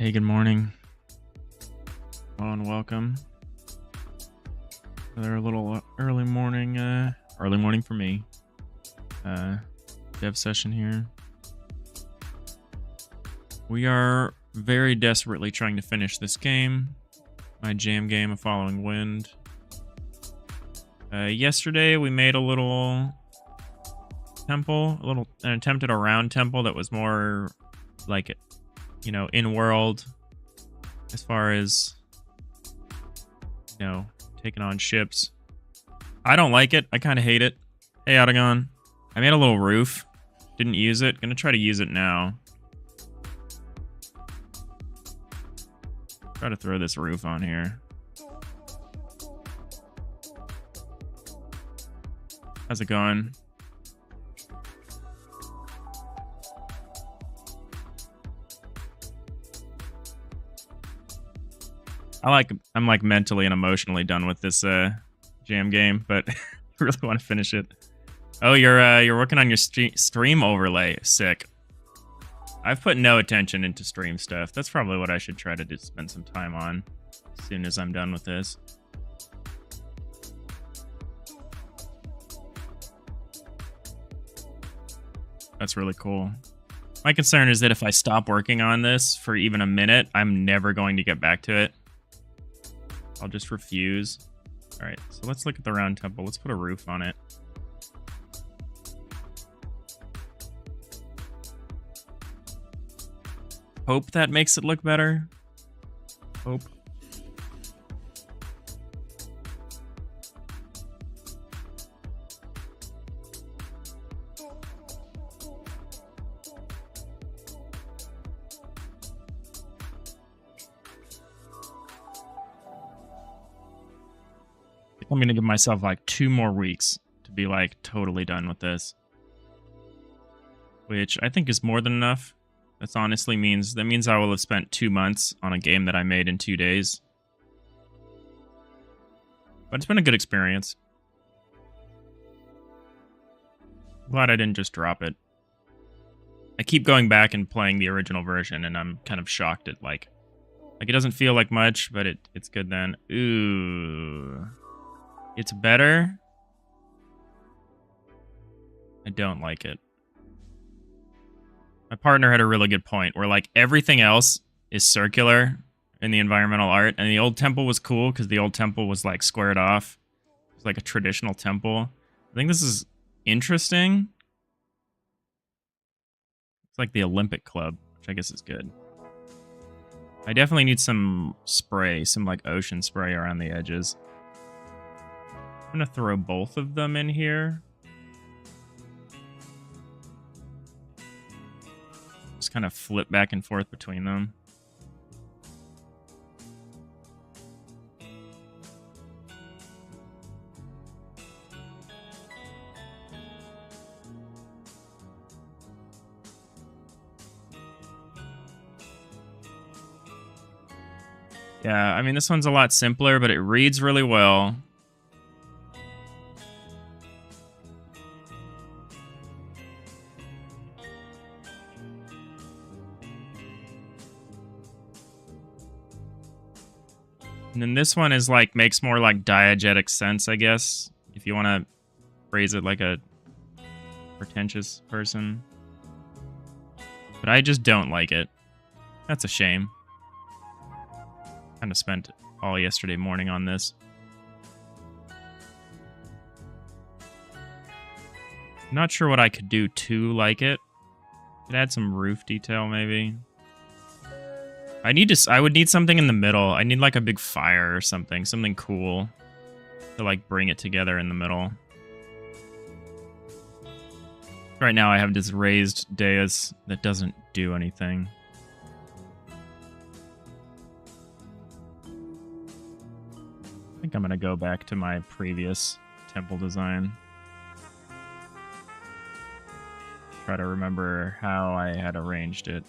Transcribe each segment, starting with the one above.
Hey, good morning. Hello and welcome. Another little early morning for me. Dev session here. We are very desperately trying to finish this game. My jam game of Following Wind. Yesterday we made a little temple, an attempt at a round temple that was more like it. You know, in world, as far as, you know, taking on ships. I don't like it. I kind of hate it. Hey, Otagon. I made a little roof. Didn't use it. Gonna try to use it now. Try to throw this roof on here. How's it going? I'm like mentally and emotionally done with this jam game, but I really want to finish it. Oh, you're working on your stream overlay. Sick. I've put no attention into stream stuff. That's probably what I should try to spend some time on as soon as I'm done with this. That's really cool. My concern is that if I stop working on this for even a minute, I'm never going to get back to it. I'll just refuse. All right, so let's look at the round temple. Let's put a roof on it. Hope that makes it look better. Hope. I'm gonna give myself like 2 more weeks to be like totally done with this, which I think is more than enough. That means I will have spent 2 months on a game that I made in 2 days. But it's been a good experience. Glad I didn't just drop it. I keep going back and playing the original version, and I'm kind of shocked at like it doesn't feel like much, but it's good then. Ooh. It's better. I don't like it. My partner had a really good point where like everything else is circular in the environmental art, and the old temple was cool because the old temple was like squared off. It was like a traditional temple. I think this is interesting. It's like the Olympic Club, which I guess is good. I definitely need some spray, some like ocean spray around the edges. I'm gonna throw both of them in here. Just kind of flip back and forth between them. Yeah, I mean, this one's a lot simpler, but it reads really well. And then this one is like, makes more like diegetic sense, I guess, if you want to phrase it like a pretentious person. But I just don't like it. That's a shame. Kind of spent all yesterday morning on this. I'm not sure what I could do to like it. Could add some roof detail, maybe. I would need something in the middle. I need like a big fire or something cool to like bring it together in the middle. Right now I have this raised dais that doesn't do anything. I think I'm gonna go back to my previous temple design. Try to remember how I had arranged it.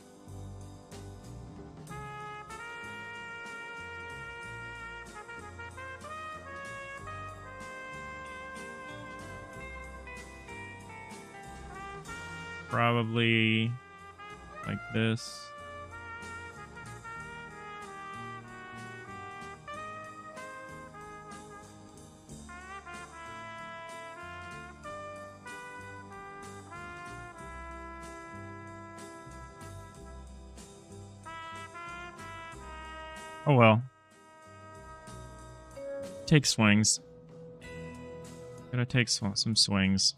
Probably like this. Oh well. Take swings. Gotta take some swings.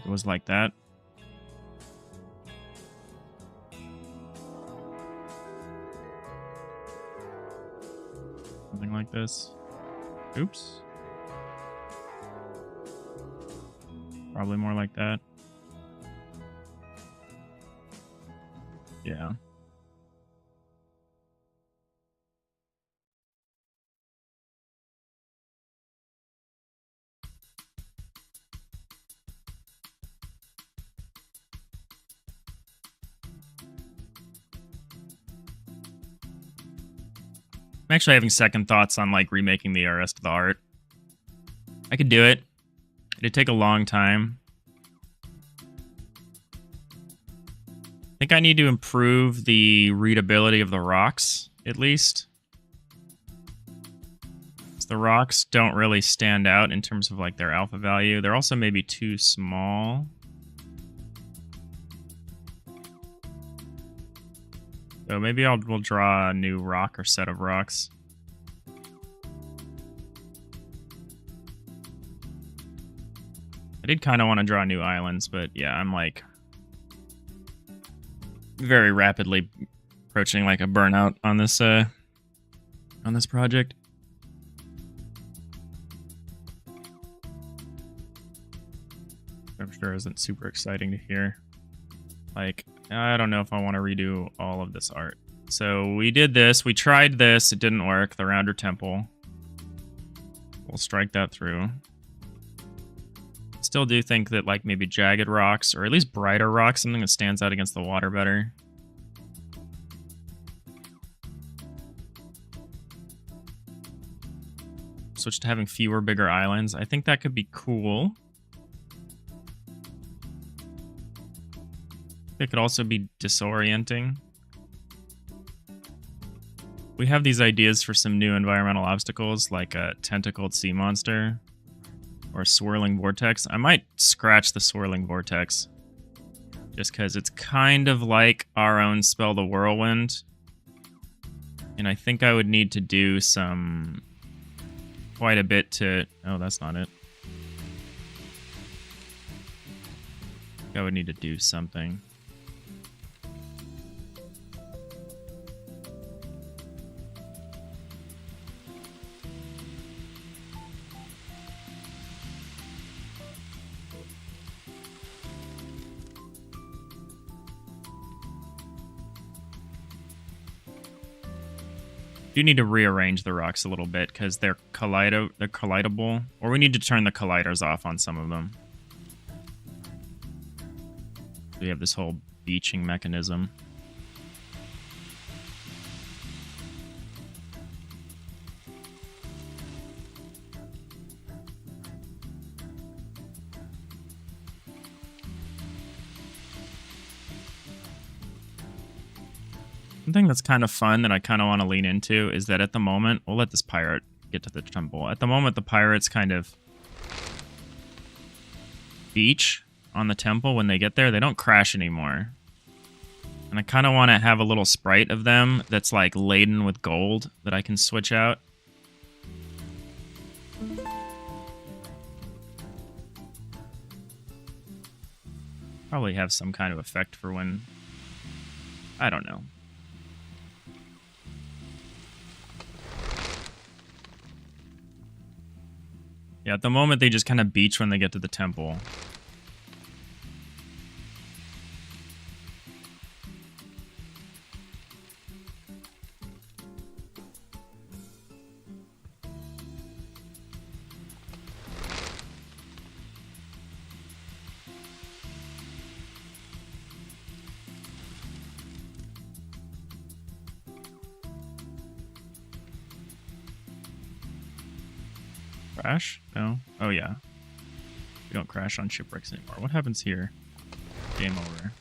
It was like that. Something like this. Oops. Probably more like that. Yeah. I'm actually having second thoughts on like remaking the rest of the art. I could do it. It'd take a long time. I think I need to improve the readability of the rocks, at least. The rocks don't really stand out in terms of like their alpha value. They're also maybe too small. So maybe we'll draw a new rock or set of rocks. I did kind of want to draw new islands, but yeah, I'm like very rapidly approaching like a burnout on this project. I'm sure isn't super exciting to hear. Like, I don't know if I want to redo all of this art. So we did this. We tried this. It didn't work. The rounder temple. We'll strike that through. Still do think that like maybe jagged rocks, or at least brighter rocks, something that stands out against the water better. Switch to having fewer bigger islands. I think that could be cool. It could also be disorienting. We have these ideas for some new environmental obstacles, like a tentacled sea monster or a swirling vortex. I might scratch the swirling vortex just because it's kind of like our own Spell the Whirlwind. And I think I would need to do quite a bit to... Oh, that's not it. I would need to do something. Do need to rearrange the rocks a little bit because they're collidable, or we need to turn the colliders off on some of them. We have this whole beaching mechanism. Something that's kind of fun that I kind of want to lean into is that at the moment, we'll let this pirate get to the temple. At the moment, the pirates kind of beach on the temple when they get there. They don't crash anymore. And I kind of want to have a little sprite of them that's like laden with gold that I can switch out. Probably have some kind of effect for when... I don't know. Yeah, at the moment, they just kind of beach when they get to the temple. Crash? No. Oh, yeah. We don't crash on shipwrecks anymore. What happens here? Game over.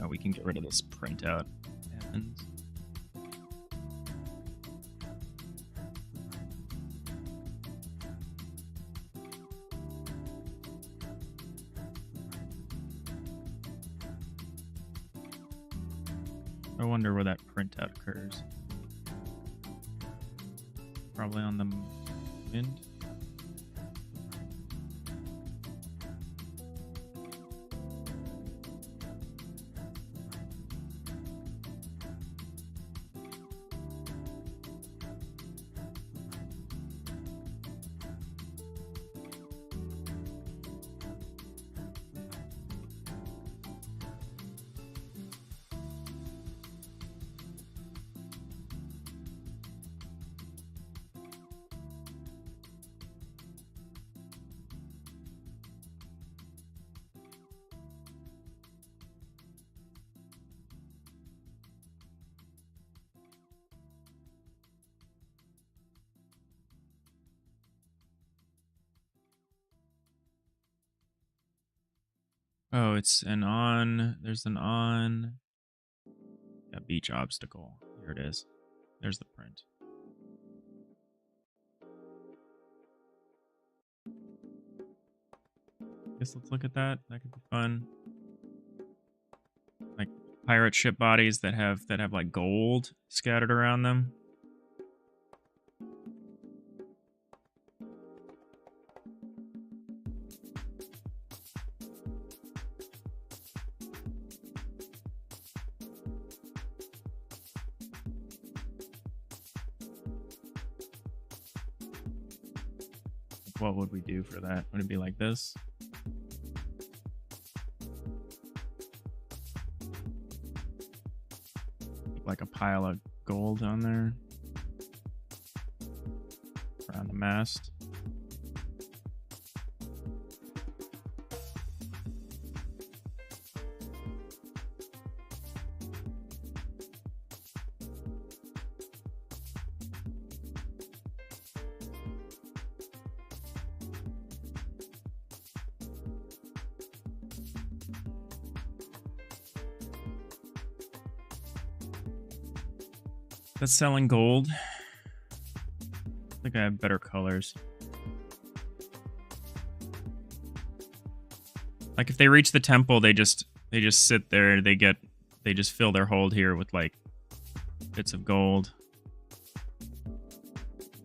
Oh, we can get rid of this printout. Happens. I wonder where that printout occurs. Probably on the wind. Oh, it's an on. There's an on. Yeah, beach obstacle. Here it is. There's the print. Guess let's look at that. That could be fun. Like pirate ship bodies that have like gold scattered around them. What would we do for that? Would it be like this? Like a pile of gold on there. Around Amassed. That's selling gold. I think I have better colors. Like if they reach the temple, they just sit there. They just fill their hold here with like bits of gold.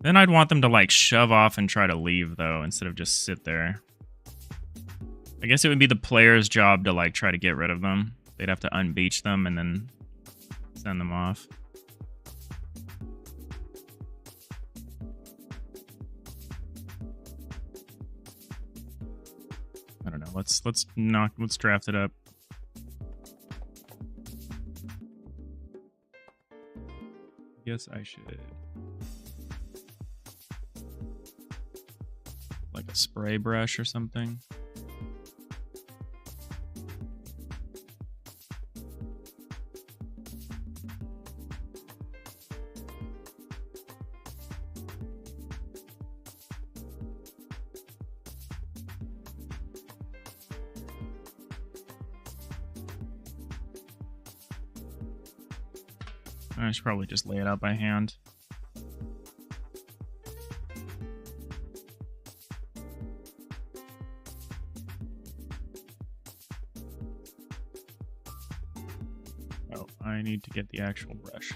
Then I'd want them to like shove off and try to leave though, instead of just sit there. I guess it would be the player's job to like try to get rid of them. They'd have to unbeach them and then send them off. I don't know. Let's draft it up. Guess I should like a spray brush or something. I should probably just lay it out by hand. Oh, I need to get the actual brush.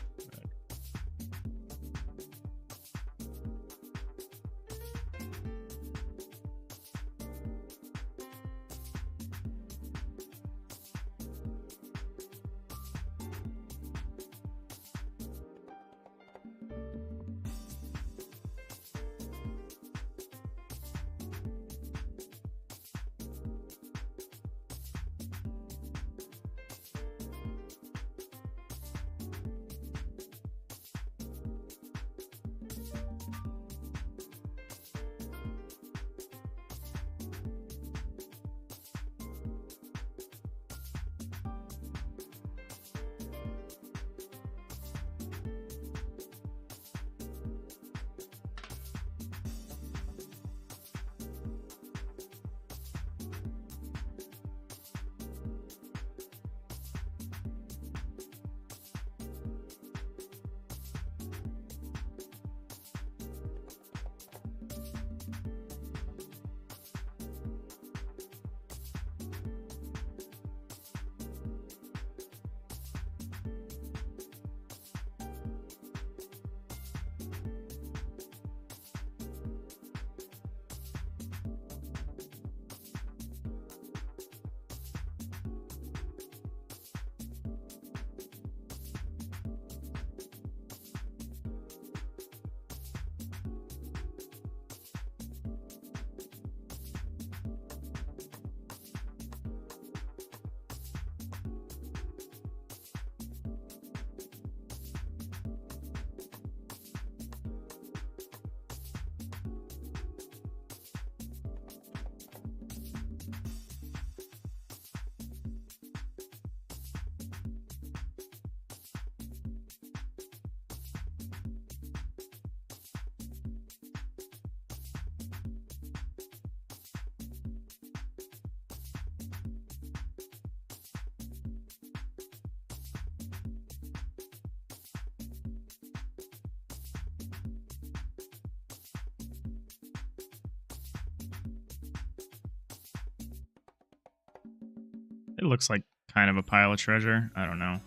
It looks like kind of a pile of treasure. I don't know.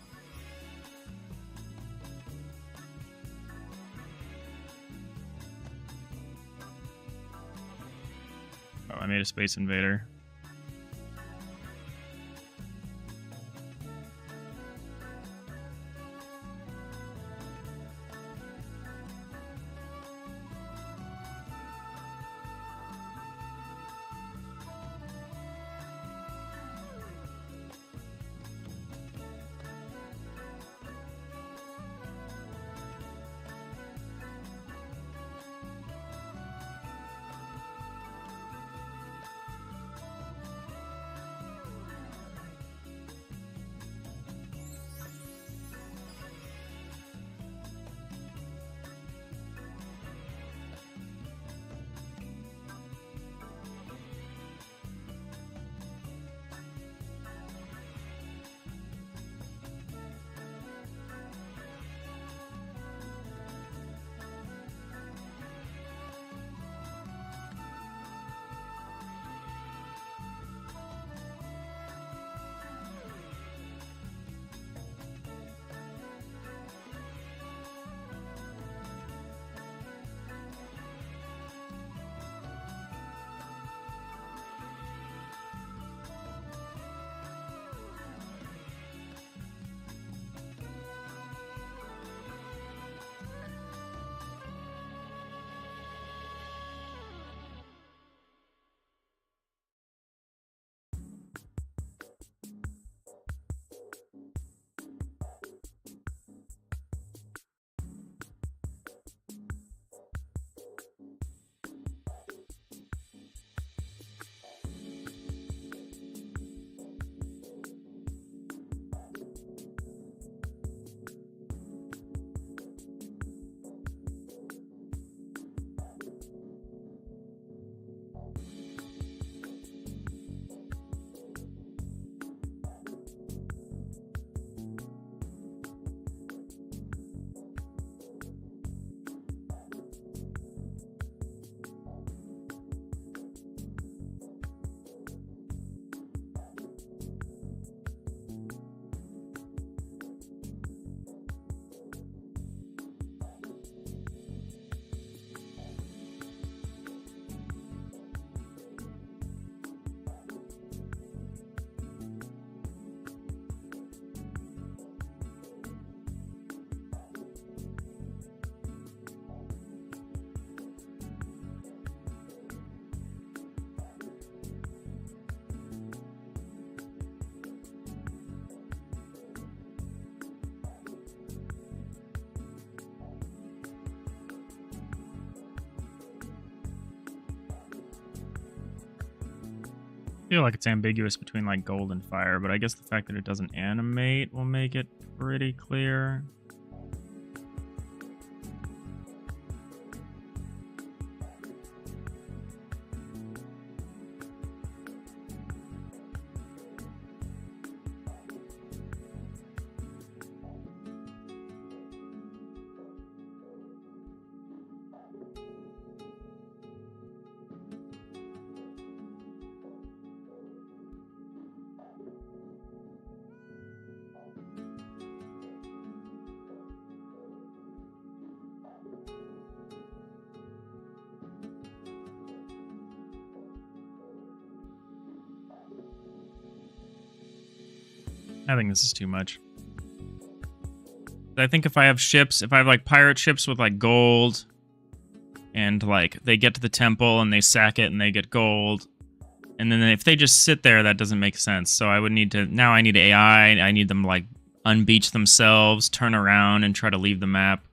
Oh, I made a Space Invader. feel like it's ambiguous between like gold and fire, but I guess the fact that it doesn't animate will make it pretty clear. I think this is too much. I think if I have ships, if I have like pirate ships with like gold, and like they get to the temple and they sack it and they get gold, and then if they just sit there, that doesn't make sense. So I would need to, now I need AI, I need them like unbeach themselves, turn around and try to leave the map.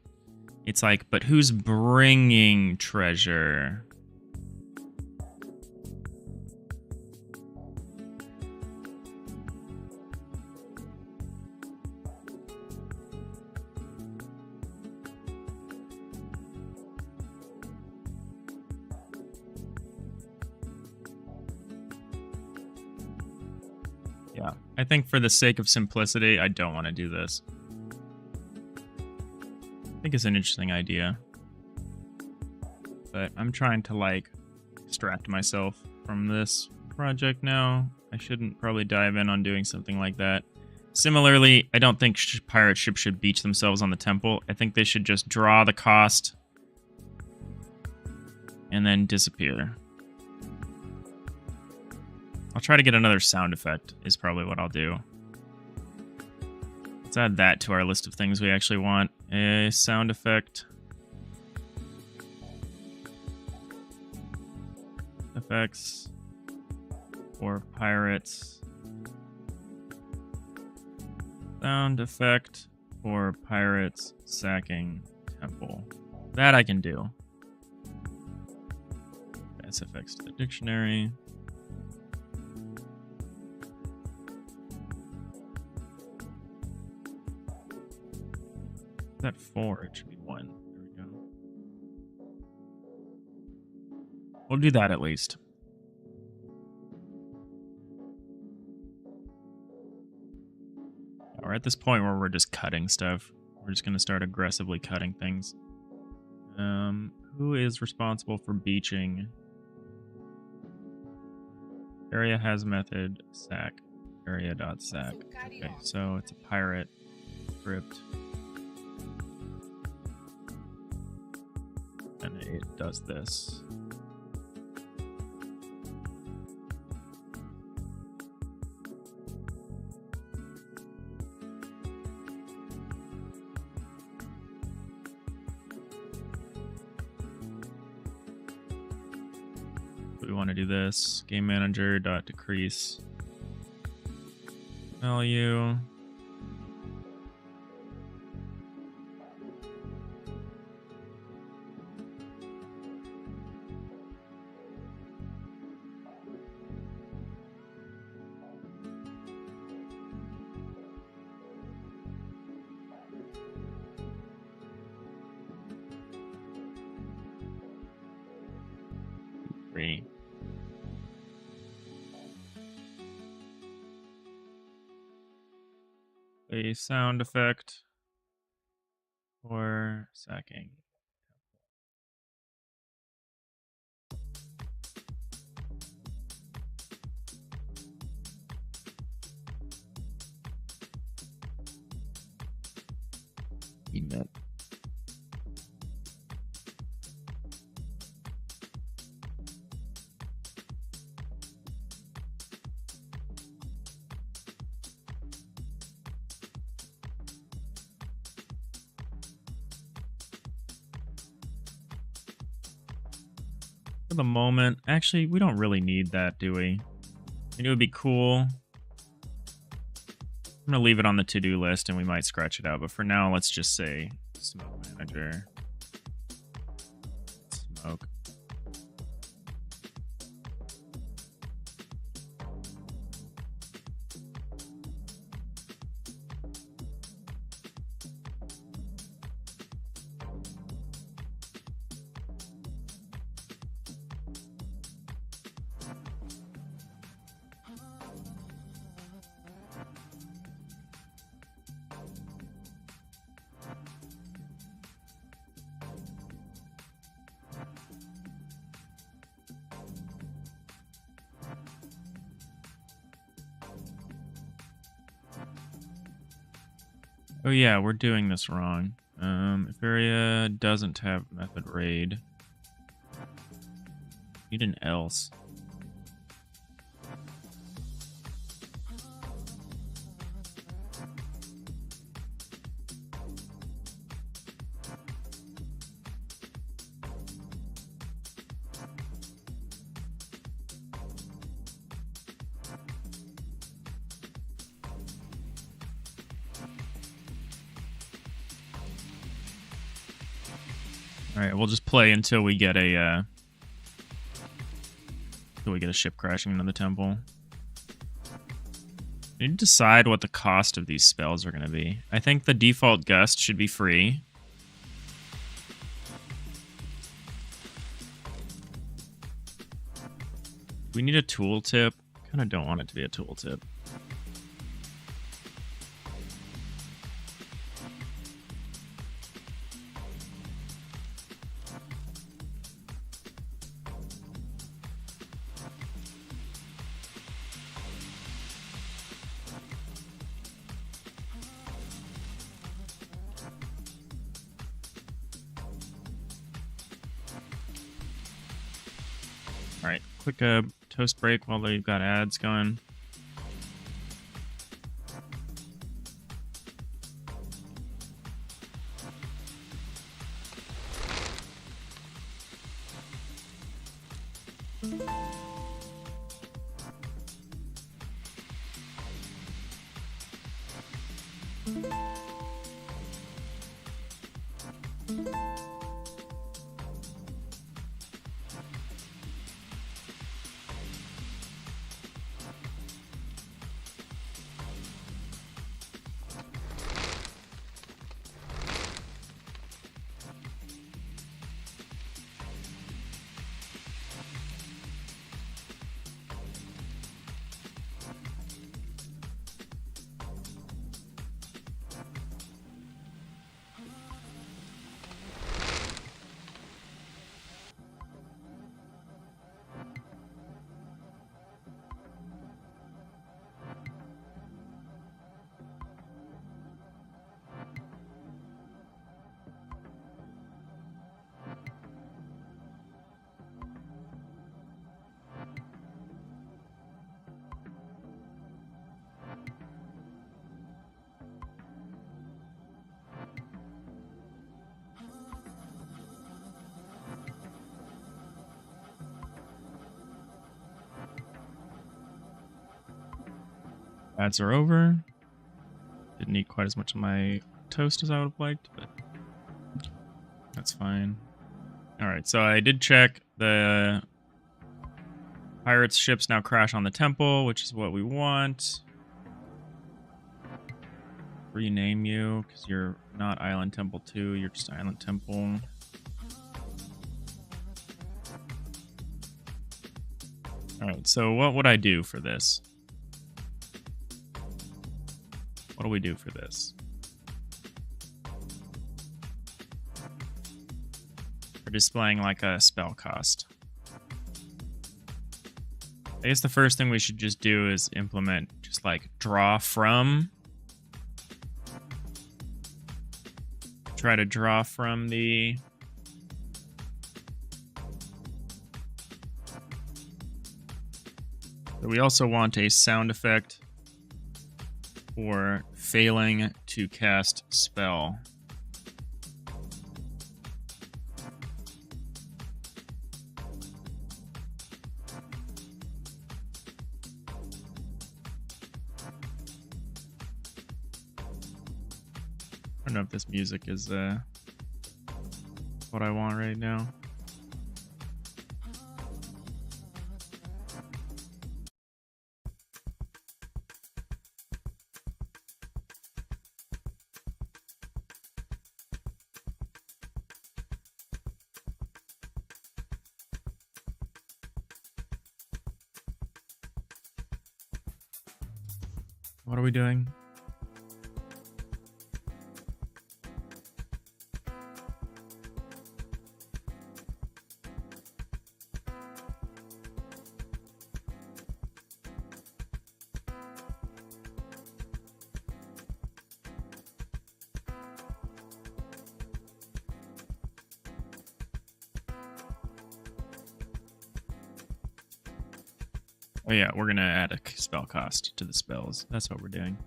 It's like, but who's bringing treasure? Yeah, I think for the sake of simplicity, I don't want to do this. I think it's an interesting idea. But I'm trying to, like, extract myself from this project now. I shouldn't probably dive in on doing something like that. Similarly, I don't think pirate ships should beach themselves on the temple. I think they should just draw the cost and then disappear. I'll try to get another sound effect, is probably what I'll do. Let's add that to our list of things we actually want. A sound effect. Effects for pirates. Sound effect for pirates sacking temple. That I can do. SFX to the dictionary. That 4, it should be 1. There we go. We'll do that at least. We're at this point where we're just cutting stuff. We're just going to start aggressively cutting things. Who is responsible for beaching? Area has method sack. Area.sack. Okay, so it's a pirate script. And it does this. We want to do this. Game manager dot decrease value. A sound effect for sacking. Emit. For the moment, actually, we don't really need that, do we? I mean, it would be cool. I'm gonna leave it on the to-do list and we might scratch it out, but for now, let's just say smoke manager. Smoke. Oh yeah, we're doing this wrong. If area doesn't have method raid, need an else. All right, we'll just play until we get a ship crashing into the temple. We need to decide what the cost of these spells are going to be. I think the default gust should be free. We need a tooltip. Kind of don't want it to be a tooltip. All right, quick toast break while they've got ads going. Ads are over. Didn't eat quite as much of my toast as I would have liked, but that's fine. All right, so I did check. The pirates' ships now crash on the temple, which is what we want. Rename you, because you're not Island Temple 2, you're just Island Temple. All right, so what would I do for this? What do we do for this? We're displaying like a spell cost. I guess the first thing we should just do is implement just like draw from. Try to draw from the... But we also want a sound effect for failing to cast spell. I don't know if this music is what I want right now. What are we doing? Oh yeah, we're gonna add a spell cost to the spells. That's what we're doing.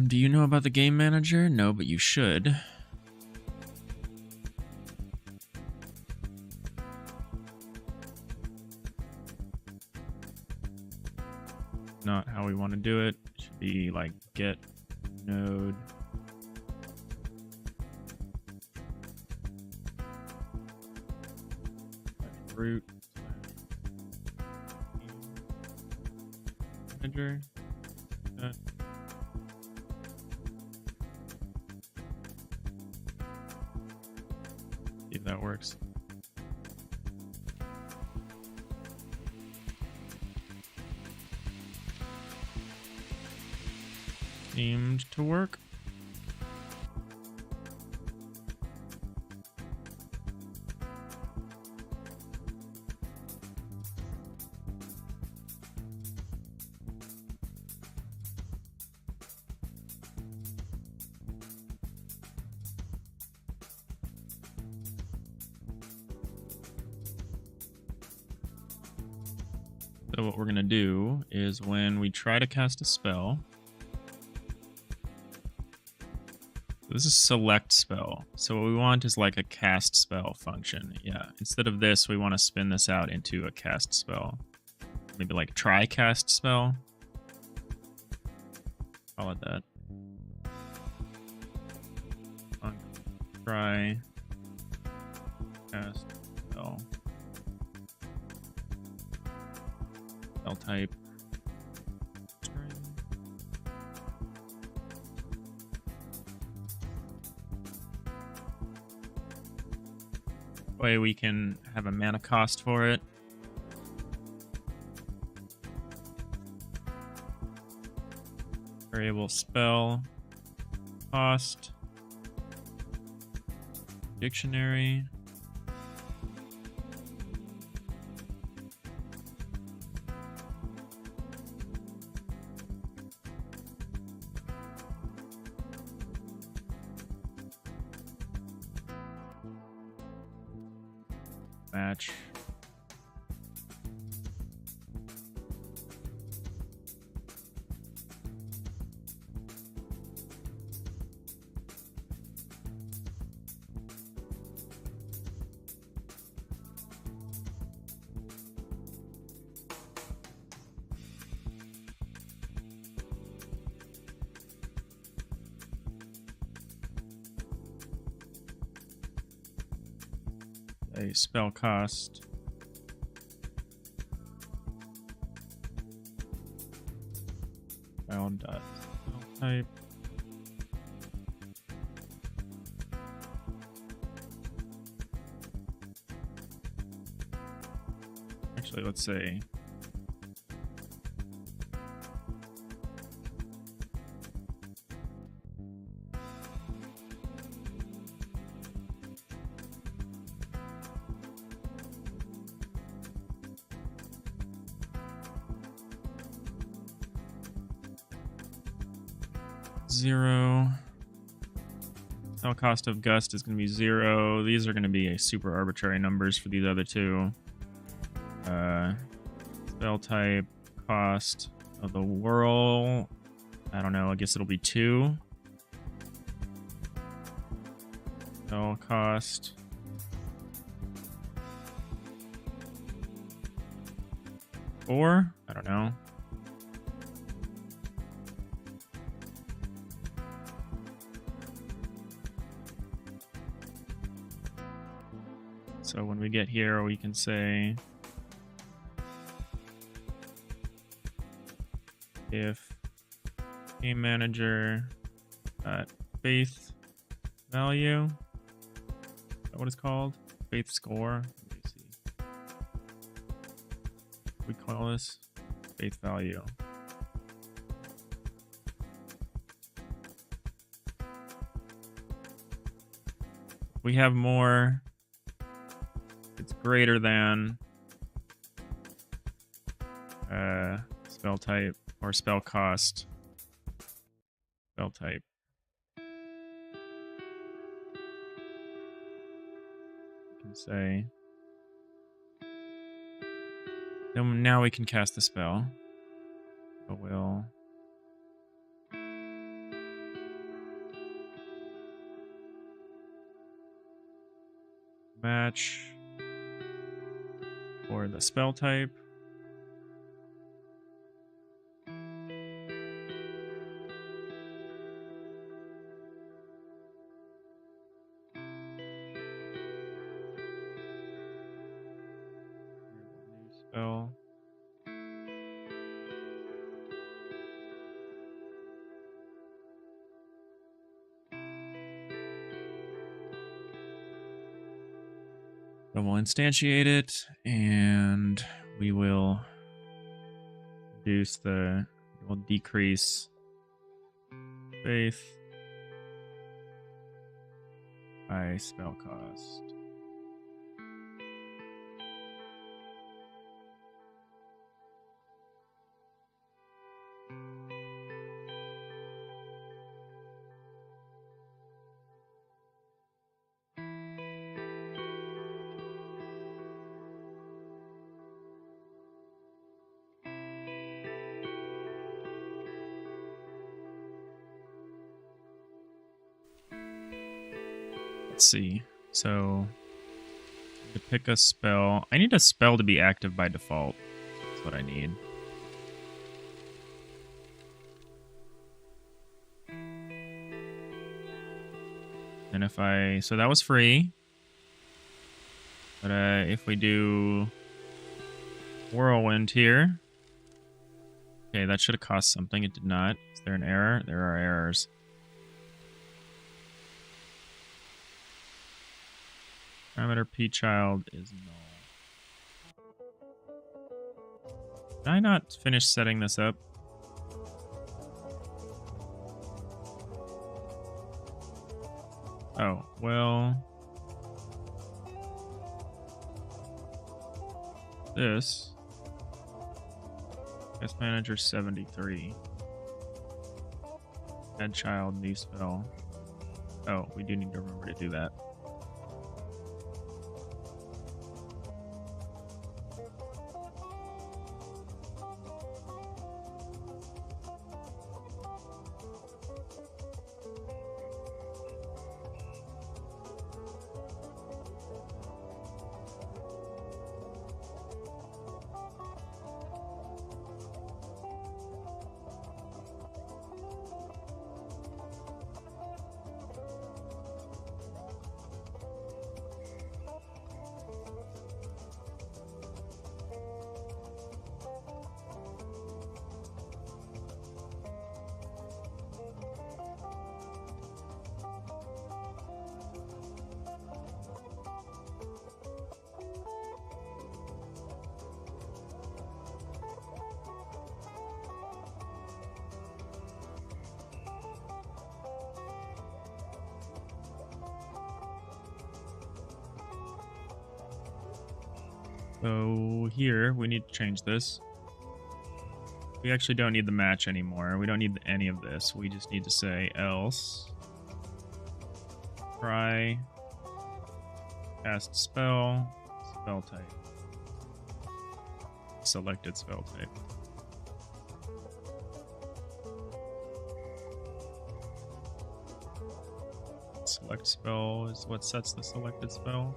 Do you know about the game manager? No, but you should. Not how we want to do it. It should be like get node. Root manager. See if that works. Seemed to work. So what we're going to do is when we try to cast a spell, this is select spell. So what we want is like a cast spell function. Yeah, instead of this, we want to spin this out into a cast spell. Maybe like try cast spell. Call it that. Try cast spell. Spell type. Way we can have a mana cost for it. Variable spell cost. Dictionary. Match. A spell cost. Spell type. Actually, let's say zero. Spell cost of Gust is going to be 0. These are going to be super arbitrary numbers for these other two. Spell type, cost of the whirl. I don't know. I guess it'll be 2. Spell cost. Four? I don't know. So when we get here, we can say if game manager faith value, is that what it's called? Faith score. Let me see. We call this faith value. We have more. It's greater than spell type or spell cost. Spell type. You can say Then now we can cast the spell. So we'll match for the spell type. New spell. Then we'll instantiate it, and we will we'll decrease faith by spell cost. Let's see. So to pick a spell, I need a spell to be active by default. That's what I need. And if so that was free. But if we do Whirlwind here, okay, that should have cost something. It did not. Is there an error? There are errors. Parameter p-child is null. Did I not finish setting this up? Oh, well. This. Guest manager 73. Add child, new spell. Oh, we do need to remember to do that. So here, we need to change this. We actually don't need the match anymore. We don't need any of this. We just need to say else. Try. Cast spell. Spell type. Selected spell type. Select spell is what sets the selected spell.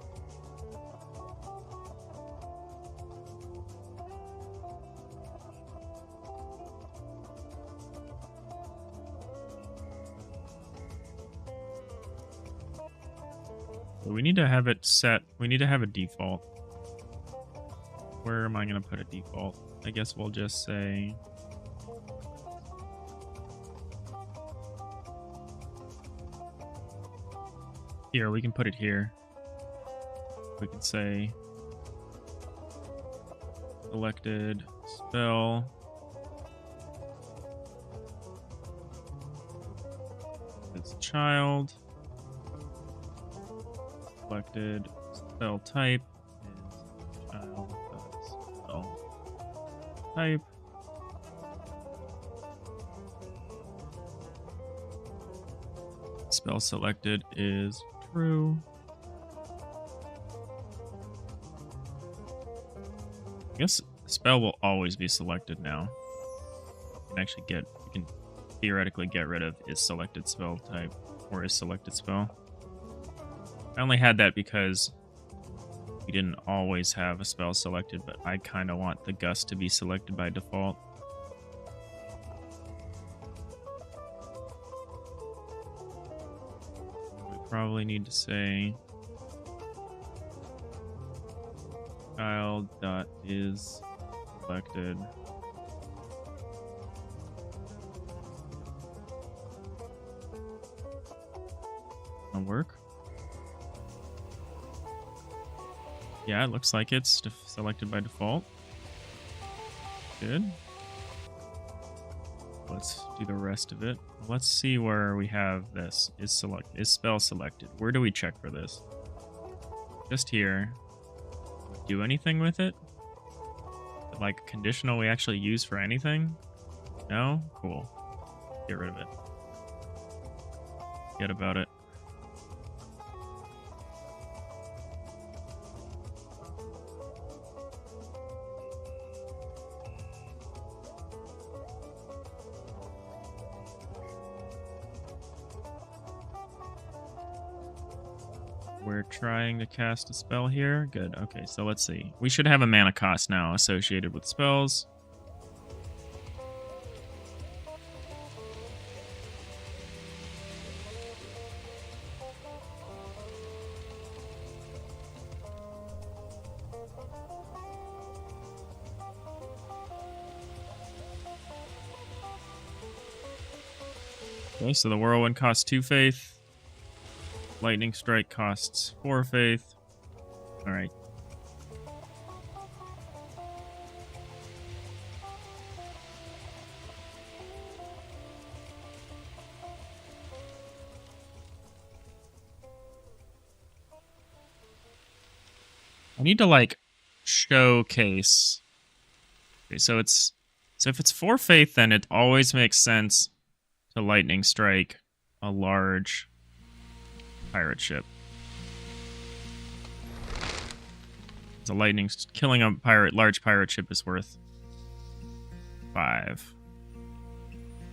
We need to have it set. We need to have a default. Where am I going to put a default? I guess we'll just say... Here, we can put it here. We can say... Selected spell. It's child. Selected spell type is child spell type. Spell selected is true. I guess The spell will always be selected now. You can theoretically get rid of is selected spell type or is selected spell. I only had that because we didn't always have a spell selected, but I kind of want the gust to be selected by default. We probably need to say child.is selected. That'll work. Yeah, it looks like it's selected by default. Good. Let's do the rest of it. Let's see where we have this. Is spell selected? Where do we check for this? Just here. Do anything with it? Like conditional we actually use for anything? No? Cool. Get rid of it. Forget about it. We're trying to cast a spell here. Good. Okay, so let's see. We should have a mana cost now associated with spells. Okay, so the Whirlwind costs 2 faith. Lightning Strike costs 4 faith. Alright. I need to like showcase. Okay, so if it's 4 faith, then it always makes sense to Lightning Strike a large pirate ship. So killing a large pirate ship is worth 5.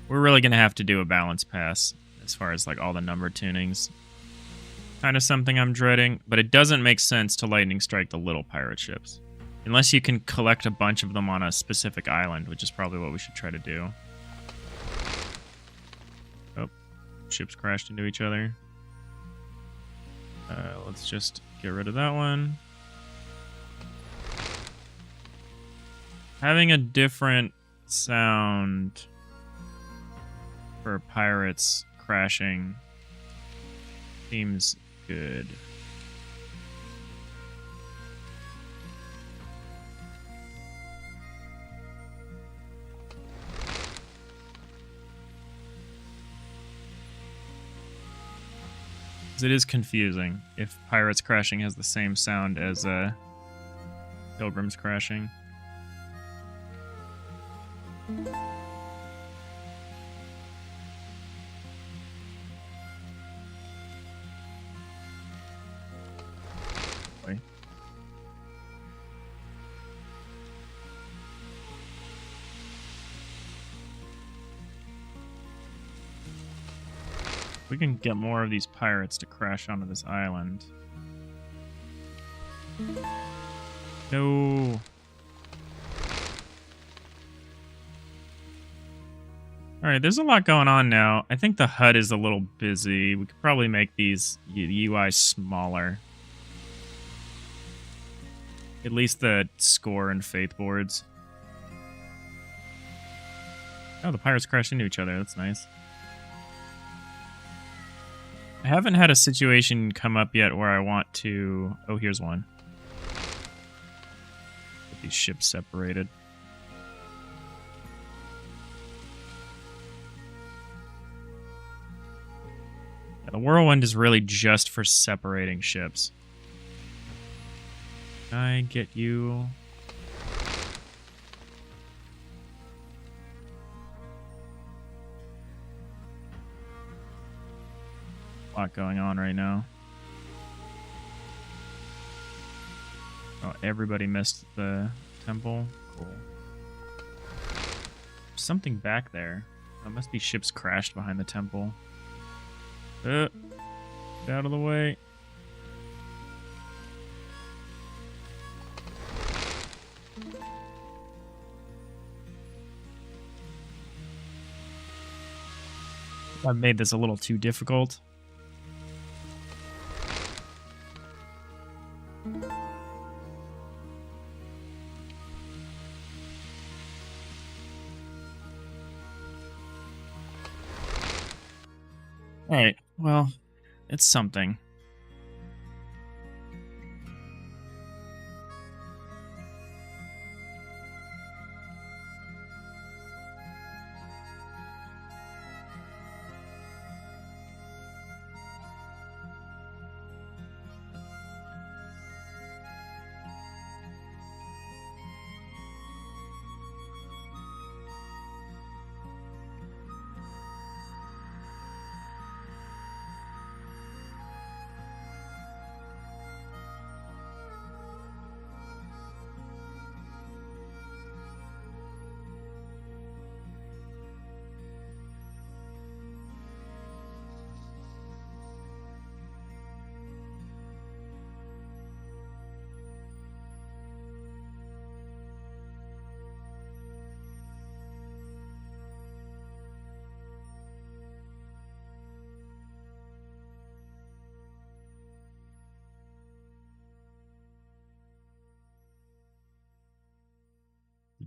We're really gonna have to do a balance pass as far as like all the number tunings. Kind of something I'm dreading, but it doesn't make sense to lightning strike the little pirate ships. Unless you can collect a bunch of them on a specific island, which is probably what we should try to do. Oh, ships crashed into each other. Let's just get rid of that one. Having a different sound for pirates crashing seems good. It is confusing if pirates crashing has the same sound as pilgrims crashing. Wait. We can get more of these pirates to crash onto this island. No. Alright, there's a lot going on now. I think the HUD is a little busy. We could probably make these UI smaller. At least the score and faith boards. Oh, the pirates crashed into each other. That's nice. I haven't had a situation come up yet where I want to... Oh, here's one. Get these ships separated. Yeah, the Whirlwind is really just for separating ships. Can I get you... A lot going on right now. Oh, everybody missed the temple. Cool. There's something back there. That must be ships crashed behind the temple. Get out of the way. I've made this a little too difficult. Alright, well, it's something.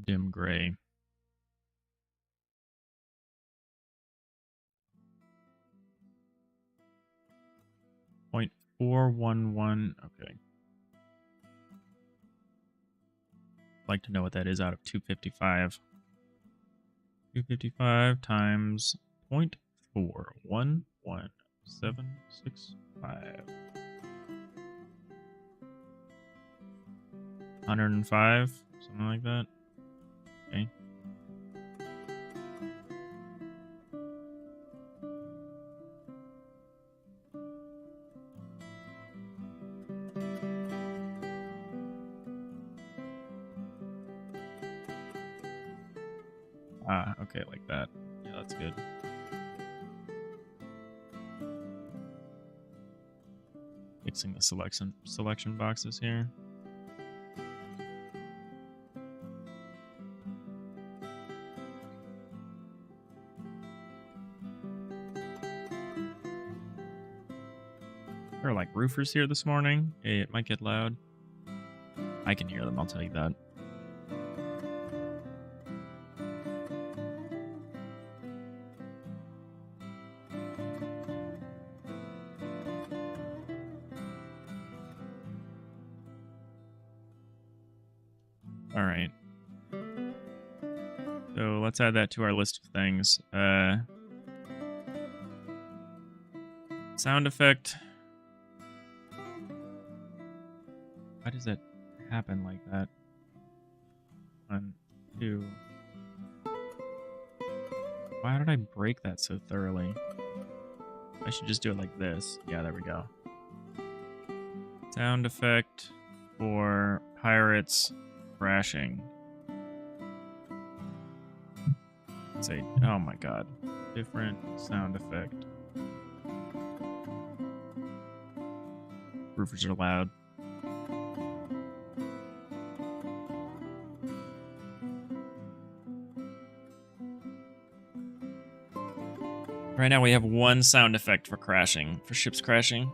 Dim gray. .411. Okay. I'd like to know what that is out of 255. 255 times 0.411765. 105, something like that. Okay. Okay, like that. Yeah, that's good. Fixing the selection boxes here. There are like roofers here this morning. Hey, it might get loud. I can hear them, I'll tell you that. All right. So let's add that to our list of things. Sound effect. Why does that happen like that? 1, 2. Why did I break that so thoroughly? I should just do it like this. Yeah, there we go. Sound effect for pirates crashing. Say, oh my god. Different sound effect. Roofers are loud. Right now we have one sound effect for crashing, for ships crashing.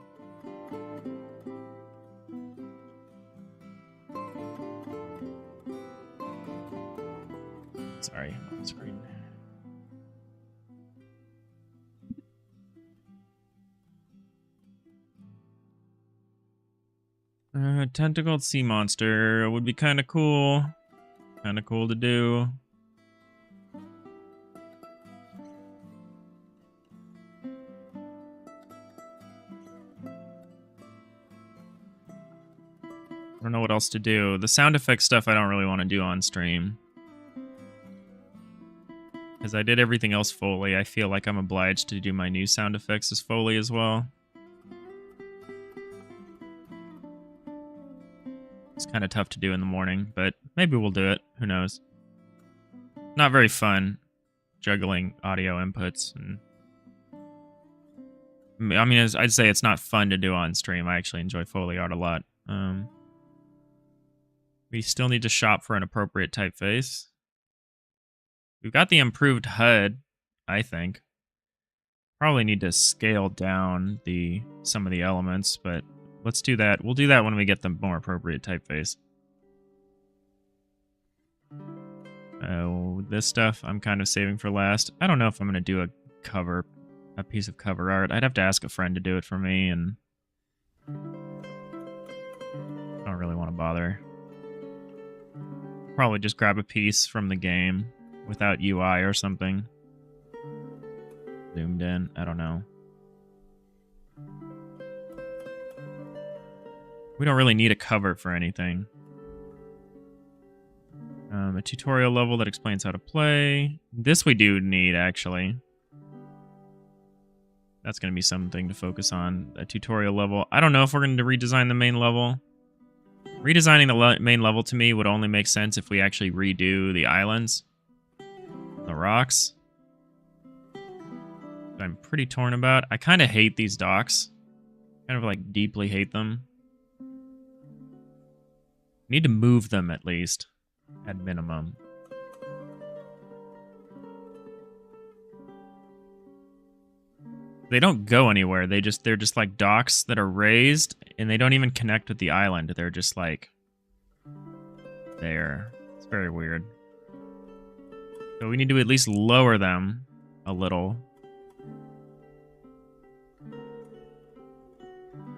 Sorry, I'm on the screen. Tentacled sea monster would be kind of cool. Kind of cool to do. I don't know what else to do. The sound effect stuff I don't really want to do on stream. Because I did everything else Foley, I feel like I'm obliged to do my new sound effects as Foley as well. It's kind of tough to do in the morning, but maybe we'll do it. Who knows? Not very fun juggling audio inputs. And I mean, I'd say it's not fun to do on stream. I actually enjoy Foley art a lot. We still need to shop for an appropriate typeface. We've got the improved HUD, I think. Probably need to scale down some of the elements, but let's do that. We'll do that when we get the more appropriate typeface. This stuff I'm kind of saving for last. I don't know if I'm going to do a piece of cover art. I'd have to ask a friend to do it for me, and I don't really want to bother. Probably just grab a piece from the game without UI or something. Zoomed in. I don't know. We don't really need a cover for anything. A tutorial level that explains how to play. This we do need, actually. That's going to be something to focus on. A tutorial level. I don't know if we're going to redesign the main level. Redesigning the main level to me would only make sense if we actually redo the islands. The rocks. I'm pretty torn about. I kind of hate these docks. Kind of like deeply hate them. Need to move them at least. At minimum. They don't go anywhere. They're just like docks that are raised, and they don't even connect with the island. They're just like there. It's very weird. So we need to at least lower them a little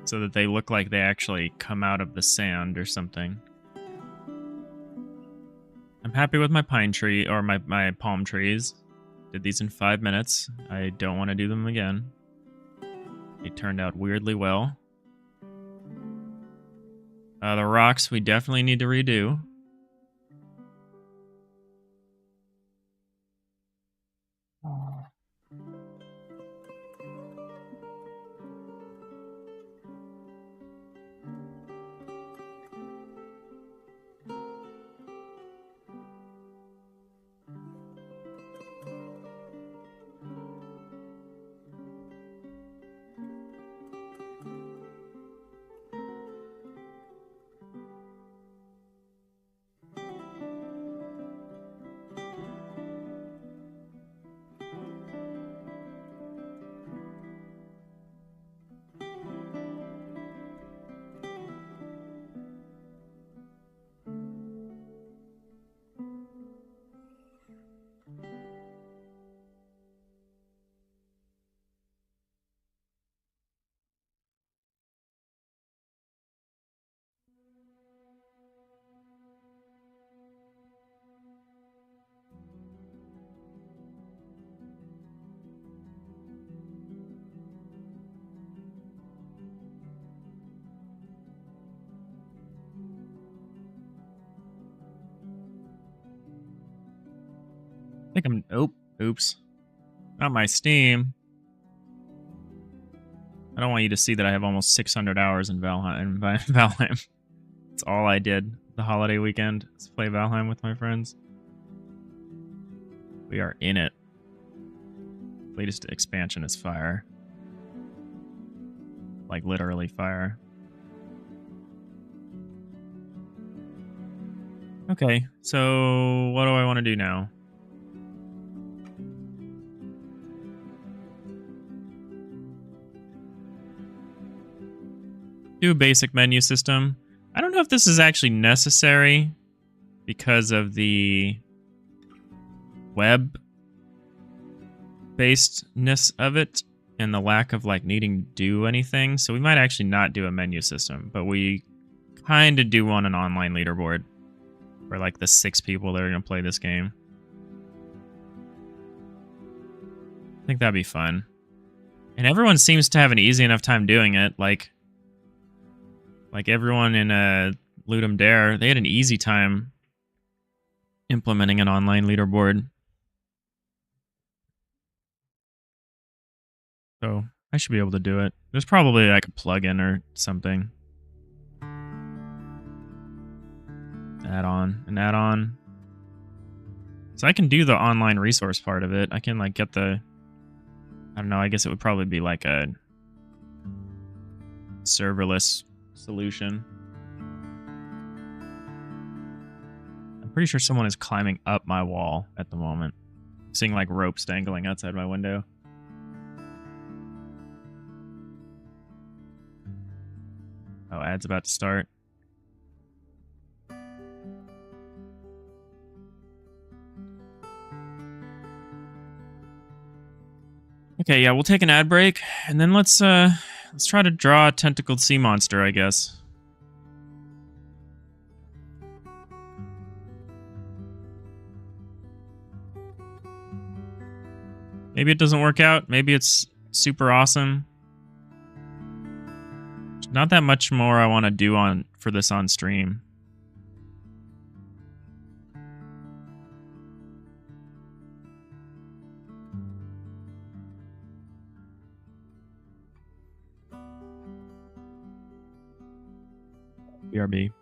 so that they look like they actually come out of the sand or something. I'm happy with my pine tree, or my palm trees. Did these in 5 minutes. I don't want to do them again. They turned out weirdly well. The rocks we definitely need to redo. I think I'm... oops. Not my Steam. I don't want you to see that I have almost 600 hours in Valheim. That's all I did the holiday weekend, is play Valheim with my friends. We are in it. Latest expansion is fire. Like, literally fire. Okay, so what do I want to do now? Do a basic menu system. I don't know if this is actually necessary because of the web basedness of it and the lack of like needing to do anything. So we might actually not do a menu system, but we kind of do want an online leaderboard for like the 6 people that are going to play this game. I think that'd be fun. And everyone seems to have an easy enough time doing it. Like everyone in Ludum Dare, they had an easy time implementing an online leaderboard. So I should be able to do it. There's probably like a plugin or something. an add-on. So I can do the online resource part of it. I can like get the, I don't know, I guess it would probably be like a serverless solution. I'm pretty sure someone is climbing up my wall at the moment. I'm seeing like ropes dangling outside my window. Oh, ad's about to start. Okay, yeah, we'll take an ad break, and then let's try to draw a tentacled sea monster, I guess. Maybe it doesn't work out. Maybe it's super awesome. There's not that much more I want to do for this on stream. BRB.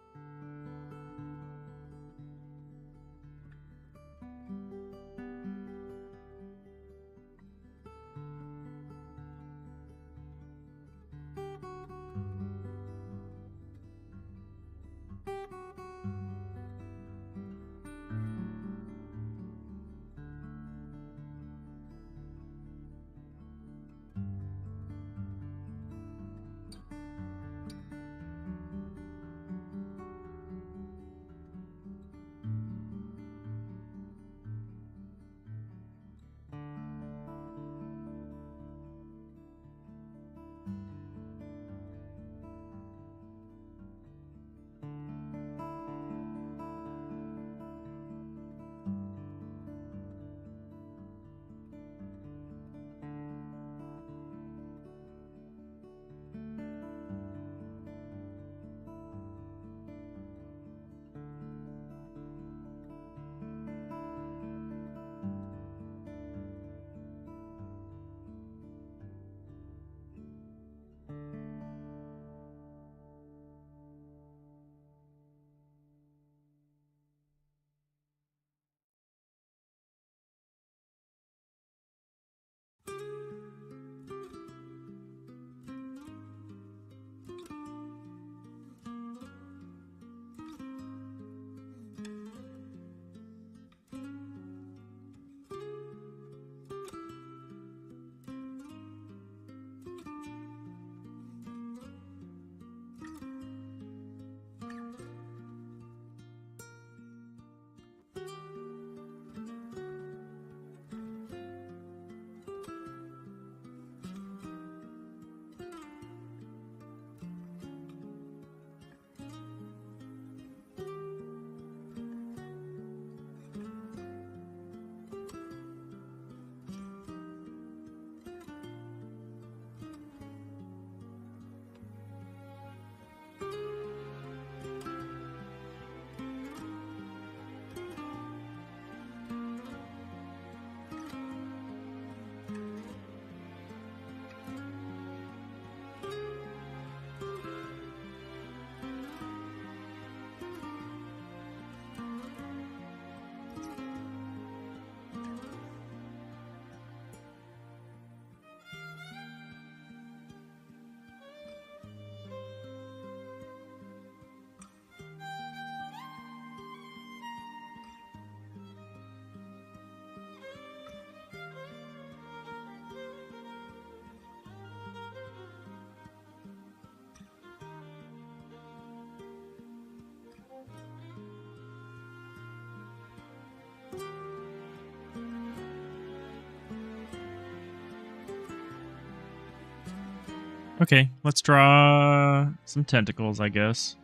Okay, let's draw some tentacles, I guess.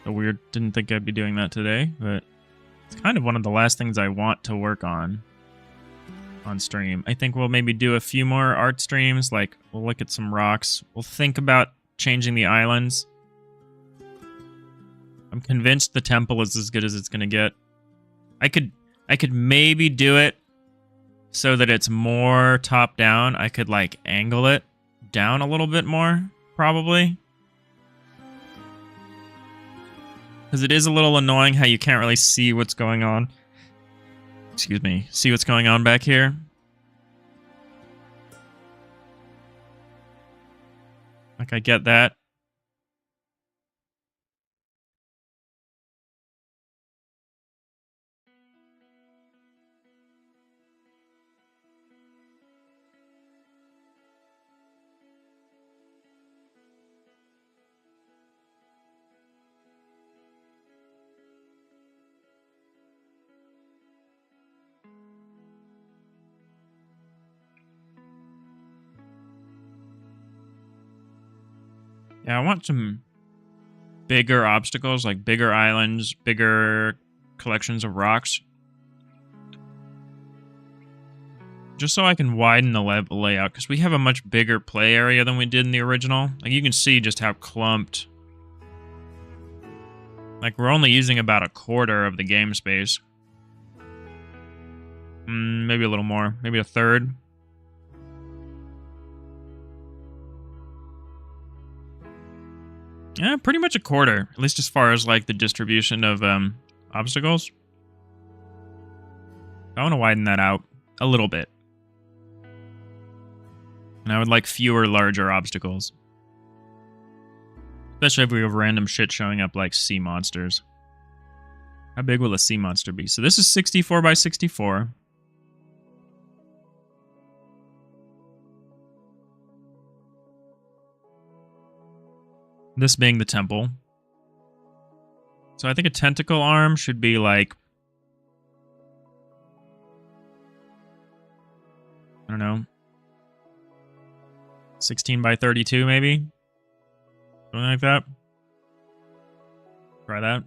Didn't think I'd be doing that today, but it's kind of one of the last things I want to work on stream. I think we'll maybe do a few more art streams, like we'll look at some rocks. We'll think about changing the islands. I'm convinced the temple is as good as it's going to get. I could maybe do it so that it's more top down. I could like angle it down a little bit more, probably. Because it is a little annoying how you can't really see what's going on. Excuse me. See what's going on back here. Like, I get that. Yeah, I want some bigger obstacles, like bigger islands, bigger collections of rocks. Just so I can widen the layout, because we have a much bigger play area than we did in the original. Like, you can see just how clumped. Like, we're only using about a quarter of the game space. Maybe a little more. Maybe a third. Yeah, pretty much a quarter. At least as far as, like, the distribution of obstacles. I want to widen that out a little bit. And I would like fewer larger obstacles. Especially if we have random shit showing up like sea monsters. How big will a sea monster be? So this is 64 by 64. This being the temple. So I think a tentacle arm should be like... I don't know. 16 by 32 maybe? Something like that. Try that.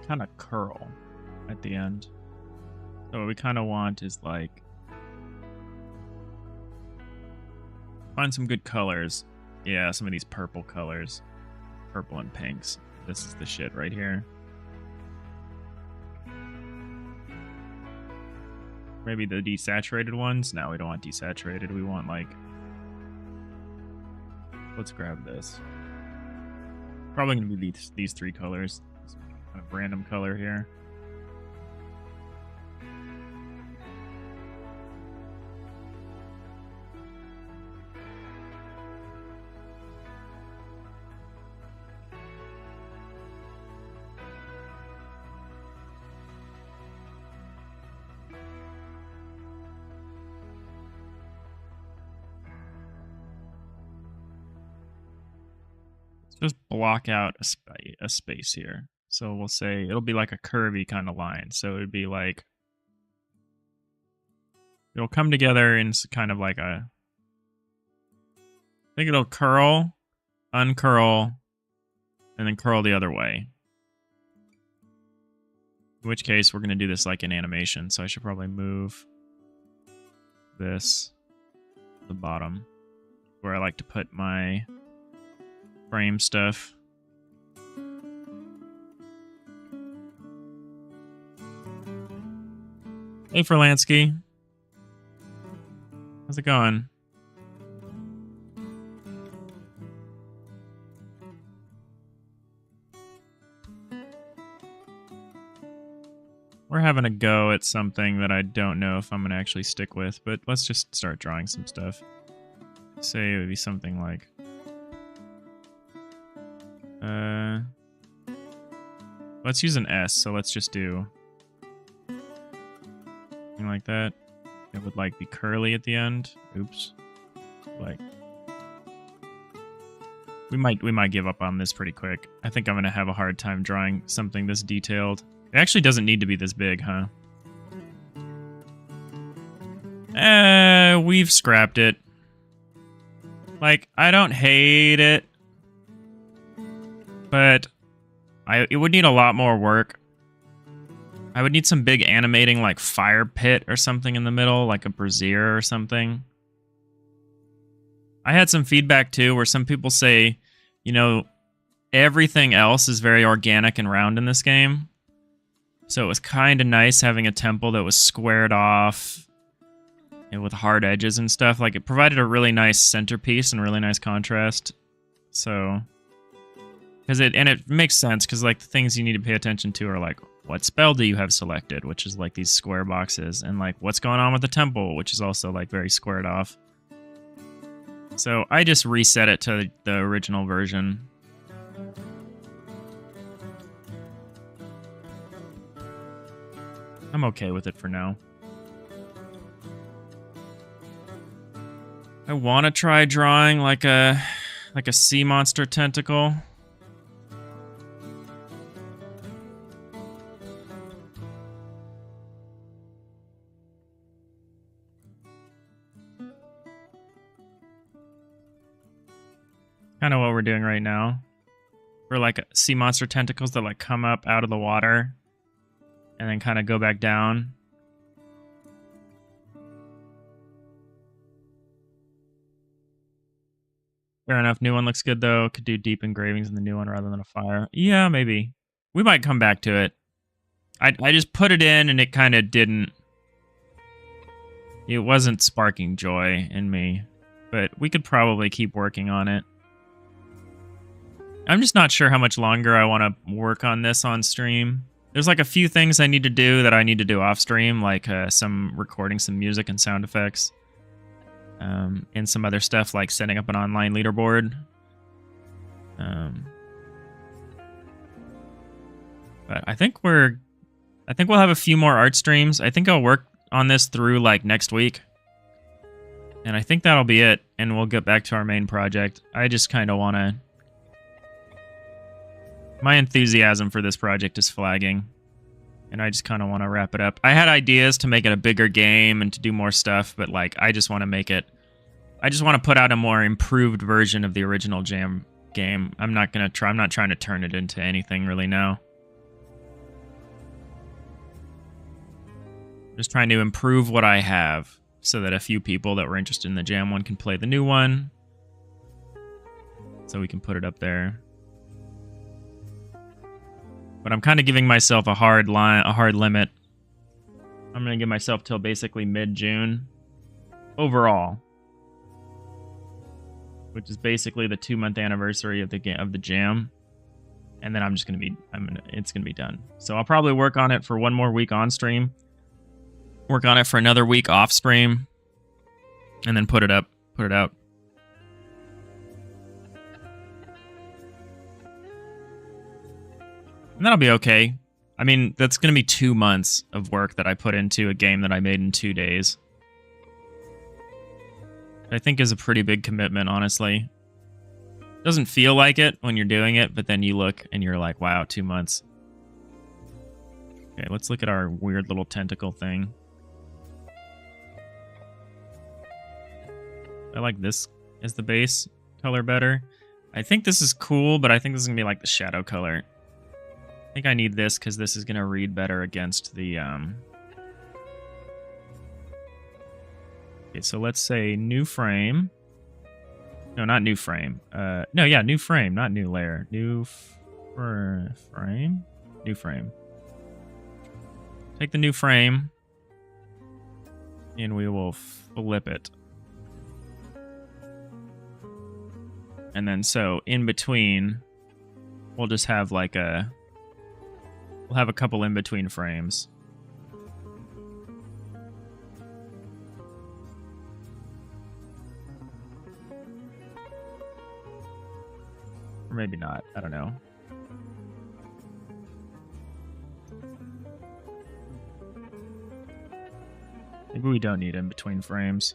Kind of curl at the end. So what we kind of want is like find some good colors. Yeah, some of these purple colors. Purple and pinks. This is the shit right here. Maybe the desaturated ones? No, we don't want desaturated. We want like... Let's grab this. Probably going to be these three colors. Kind of random color here. Let's just block out a space here. So we'll say it'll be like a curvy kind of line. So it'd be like, it'll come together in kind of like a, I think it'll curl, uncurl, and then curl the other way. In which case we're going to do this like in animation. So I should probably move this to the bottom where I like to put my frame stuff. Hey, Ferlansky. How's it going? We're having a go at something that I don't know if I'm going to actually stick with, but let's just start drawing some stuff. Say it would be something like... let's use an S, so let's just do... like that. It would like be curly at the end. Oops. Like we might give up on this pretty quick. I think I'm gonna have a hard time drawing something this detailed. It actually doesn't need to be this big, huh? We've scrapped it. Like, I don't hate it, but it would need a lot more work. I would need some big animating like fire pit or something in the middle, like a brazier or something. I had some feedback too where some people say, you know, everything else is very organic and round in this game. So it was kind of nice having a temple that was squared off and with hard edges and stuff. Like, it provided a really nice centerpiece and really nice contrast. So, and it makes sense because like the things you need to pay attention to are like, what spell do you have selected, which is like these square boxes, and like what's going on with the temple, which is also like very squared off. So I just reset it to the original version. I'm okay with it for now. I want to try drawing like a sea monster tentacle. Kind of what we're doing right now. For like sea monster tentacles that like come up out of the water and then kind of go back down. Fair enough. New one looks good though. Could do deep engravings in the new one rather than a fire. Yeah, maybe. We might come back to it. I just put it in and it kind of didn't. It wasn't sparking joy in me. But we could probably keep working on it. I'm just not sure how much longer I want to work on this on stream. There's like a few things I need to do that I need to do off stream, like some recording some music and sound effects. And some other stuff like setting up an online leaderboard. But I think we'll have a few more art streams. I think I'll work on this through like next week. And I think that'll be it. And we'll get back to our main project. I just kind of want to... My enthusiasm for this project is flagging. And I just kind of want to wrap it up. I had ideas to make it a bigger game and to do more stuff, but like I just want to make it... I just want to put out a more improved version of the original Jam game. I'm not trying to turn it into anything really now. Just trying to improve what I have so that a few people that were interested in the Jam one can play the new one. So we can put it up there. But I'm kind of giving myself a hard limit. I'm going to give myself till basically mid-June overall, which is basically the 2-month anniversary of the Jam. And then it's going to be done. So I'll probably work on it for one more week on stream, work on it for another week off stream, and then put it out. And that'll be okay. I mean, that's going to be 2 months of work that I put into a game that I made in 2 days. I think is a pretty big commitment, honestly. Doesn't feel like it when you're doing it, but then you look and you're like, wow, 2 months. Okay, let's look at our weird little tentacle thing. I like this as the base color better. I think this is cool, but I think this is going to be like the shadow color. I think I need this because this is going to read better against the... Okay, so let's say new frame. No, not new frame. No, yeah, new frame, not new layer. New frame? New frame. Take the new frame, and we will flip it. And then so in between, we'll just have like a... We'll have a couple in between frames. Or maybe not. I don't know. Maybe we don't need in between frames.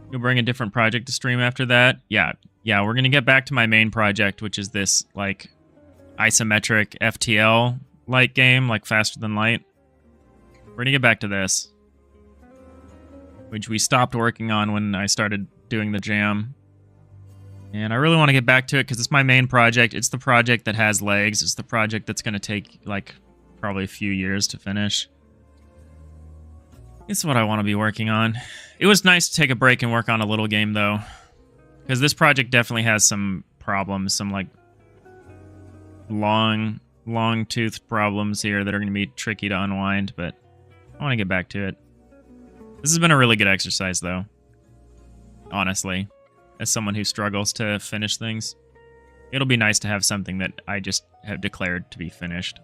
You'll bring a different project to stream after that? Yeah, we're going to get back to my main project, which is this, like, isometric FTL-like game, like Faster Than Light. We're going to get back to this, which we stopped working on when I started doing the Jam. And I really want to get back to it because it's my main project. It's the project that has legs. It's the project that's going to take, like, probably a few years to finish. It's what I want to be working on. It was nice to take a break and work on a little game, though. Because this project definitely has some problems, some, like, long-toothed problems here that are going to be tricky to unwind, but I want to get back to it. This has been a really good exercise, though. Honestly. As someone who struggles to finish things. It'll be nice to have something that I just have declared to be finished.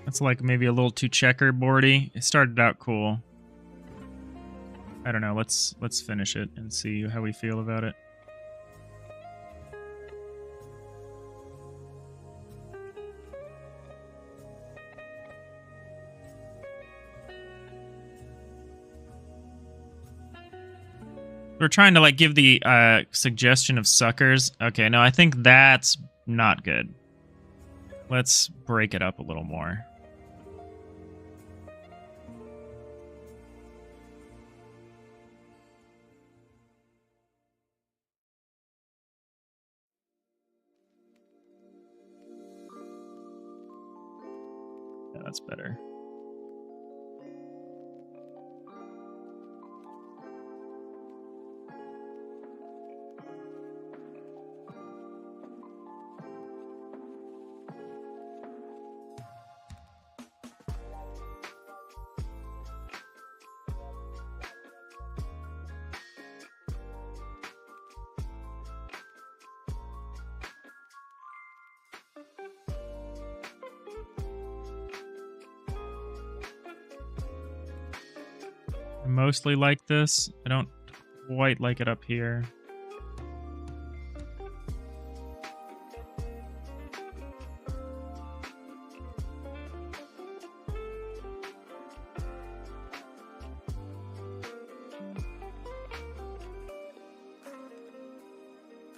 That's like maybe a little too checkerboardy. It started out cool. I don't know. Let's finish it and see how we feel about it. We're trying to like give the suggestion of suckers. Okay, no, I think that's not good. Let's break it up a little more. Yeah, that's better. I mostly like this. I don't quite like it up here.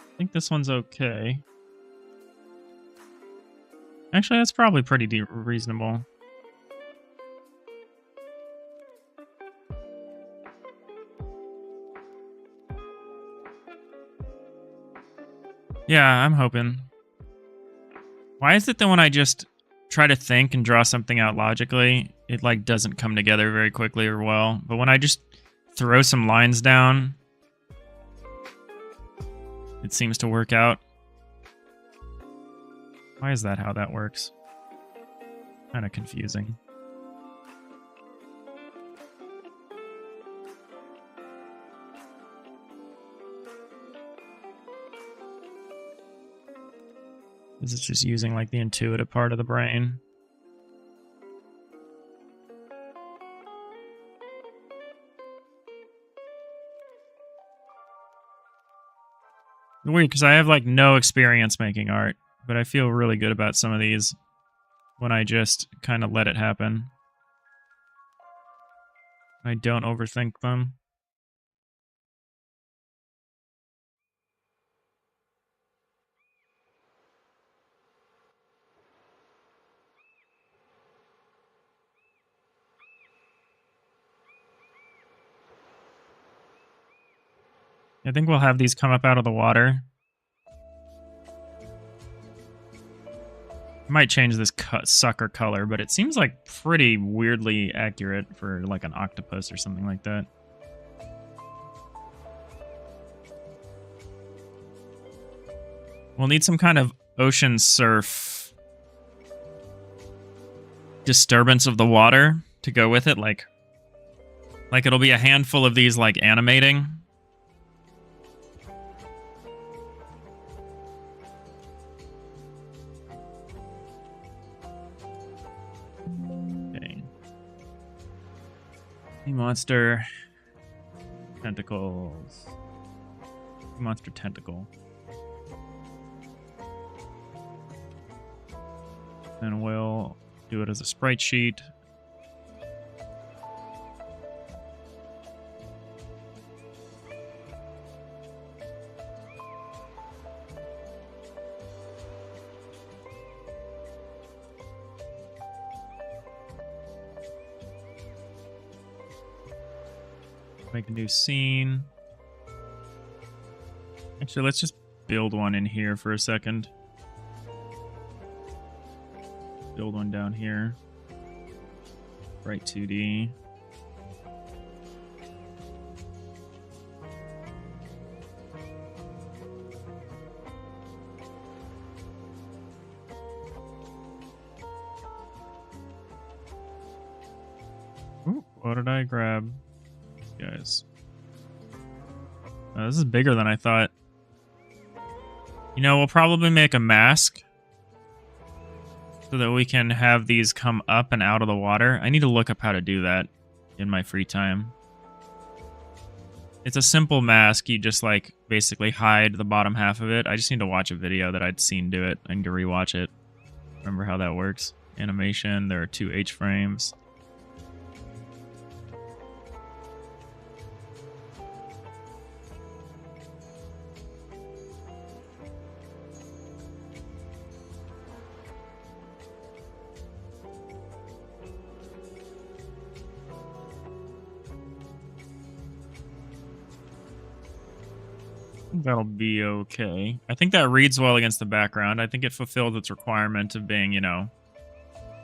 I think this one's okay. Actually, that's probably pretty reasonable. Yeah, I'm hoping. Why is it that when I just try to think and draw something out logically, it like doesn't come together very quickly or well? But when I just throw some lines down, it seems to work out. Why is that how that works? Kind of confusing. Is it just using like the intuitive part of the brain? Weird, because I have like no experience making art, but I feel really good about some of these when I just kind of let it happen. I don't overthink them. I think we'll have these come up out of the water. I might change this sucker color, but it seems like pretty weirdly accurate for like an octopus or something like that. We'll need some kind of ocean surf disturbance of the water to go with it, like Like, it'll be a handful of these, like, animating. Okay. Sea monster. Tentacles. Sea monster tentacle. Then we'll do it as a sprite sheet. Make a new scene. Actually, let's just build one in here for a second. Build one down here. Right 2D. Ooh, what did I grab? Guys. This is bigger than I thought. You know, we'll probably make a mask so that we can have these come up and out of the water. I need to look up how to do that in my free time. It's a simple mask. You just, like, basically hide the bottom half of it. I just need to watch a video that I'd seen do it. I need to rewatch it. Remember how that works. Animation. There are 2 H frames. That'll be okay. I think that reads well against the background. I think it fulfilled its requirement of being, you know,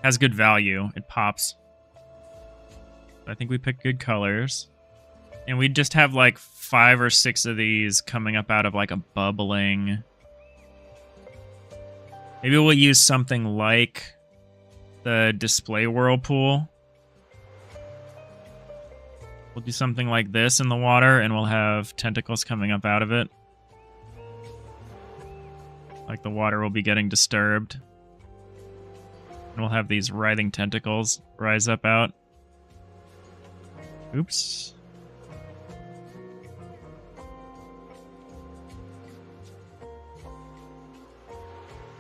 has good value. It pops. I think we picked good colors. And we just have like 5 or 6 of these coming up out of like a bubbling. Maybe we'll use something like the display whirlpool. We'll do something like this in the water, and we'll have tentacles coming up out of it. Like the water will be getting disturbed. And we'll have these writhing tentacles rise up out. Oops.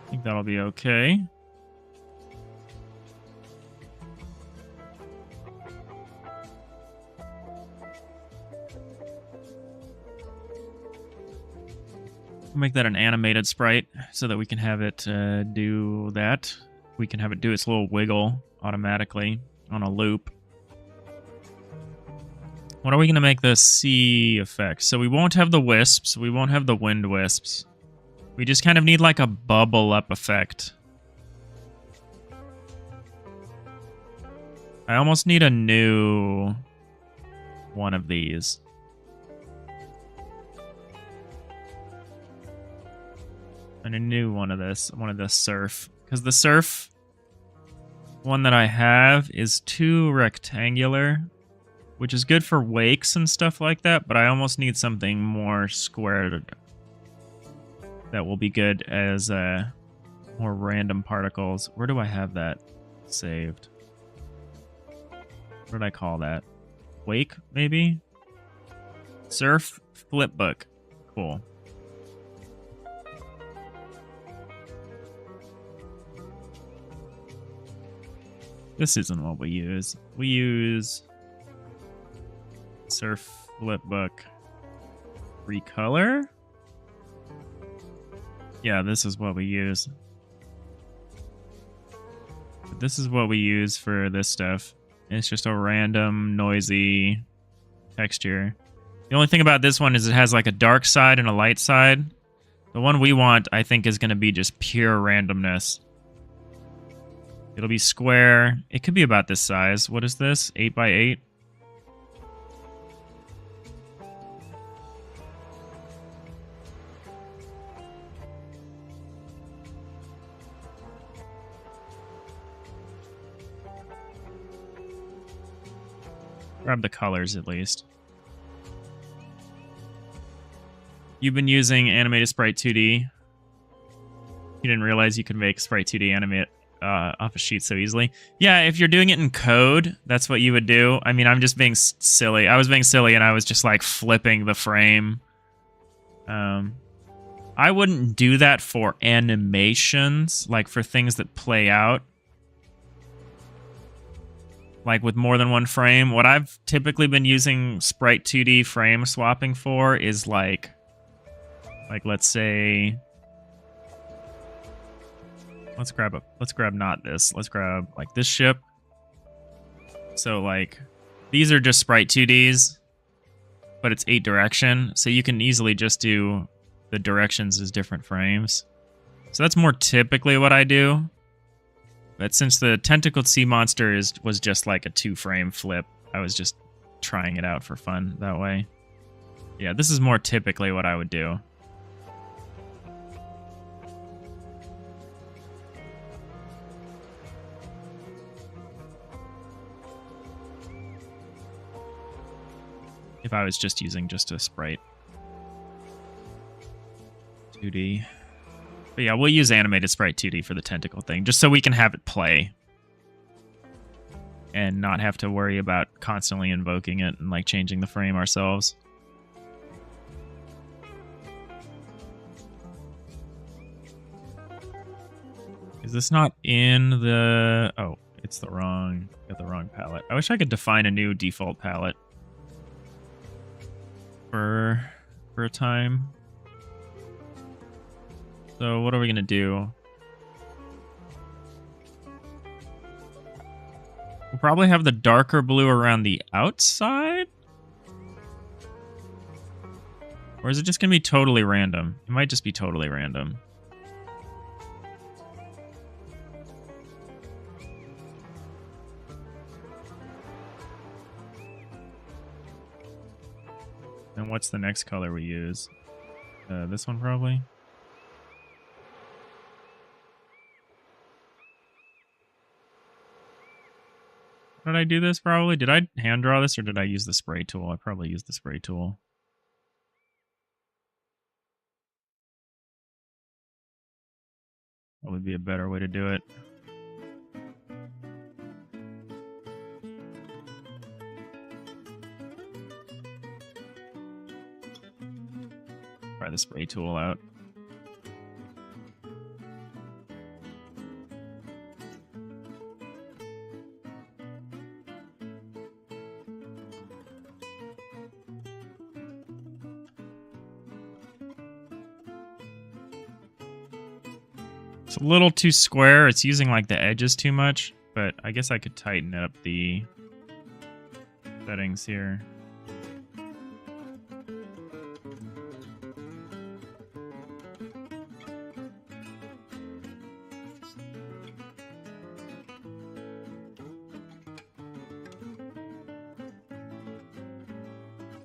I think that'll be okay. We'll make that an animated sprite so that we can have it do that. We can have it do its little wiggle automatically on a loop. What are we going to make the sea effect? So we won't have the wisps. We won't have the wind wisps. We just kind of need like a bubble up effect. I almost need a new one of these. And a new one of this surf. Because the surf one that I have is too rectangular, which is good for wakes and stuff like that, but I almost need something more squared that will be good as more random particles. Where do I have that saved? What did I call that? Wake, maybe? Surf flipbook. Cool. This isn't what we use. We use surf flipbook recolor. Yeah, this is what we use. But this is what we use for this stuff. It's just a random, noisy texture. The only thing about this one is it has like a dark side and a light side. The one we want, I think, is going to be just pure randomness. It'll be square. It could be about this size. What is this? 8 by 8? Grab the colors at least. You've been using Animated Sprite 2D. You didn't realize you could make Sprite 2D animate off a sheet so easily. Yeah, if you're doing it in code, that's what you would do. I mean, I'm just being silly. I was being silly and I was just like flipping the frame. I wouldn't do that for animations, like for things that play out. Like with more than one frame. What I've typically been using Sprite 2D frame swapping for is like let's say, let's grab not this. Let's grab like this ship. So like these are just Sprite 2Ds, but it's 8 direction. So you can easily just do the directions as different frames. So that's more typically what I do. But since the tentacled sea monster was just like a 2-frame flip, I was just trying it out for fun that way. Yeah, this is more typically what I would do. If I was just using just a sprite 2D. But yeah, we'll use Animated Sprite 2D for the tentacle thing, just so we can have it play. And not have to worry about constantly invoking it and like changing the frame ourselves. Is this not in the... Oh, it's the wrong... Got the wrong palette. I wish I could define a new default palette. For a time. So what are we gonna do? We'll probably have the darker blue around the outside? Or is it just gonna be totally random? It might just be totally random. And what's the next color we use? This one probably? How did I do this probably? Did I hand draw this or did I use the spray tool? I probably used the spray tool. That would be a better way to do it. Try the spray tool out. It's a little too square. It's using like the edges too much, but I guess I could tighten up the settings here.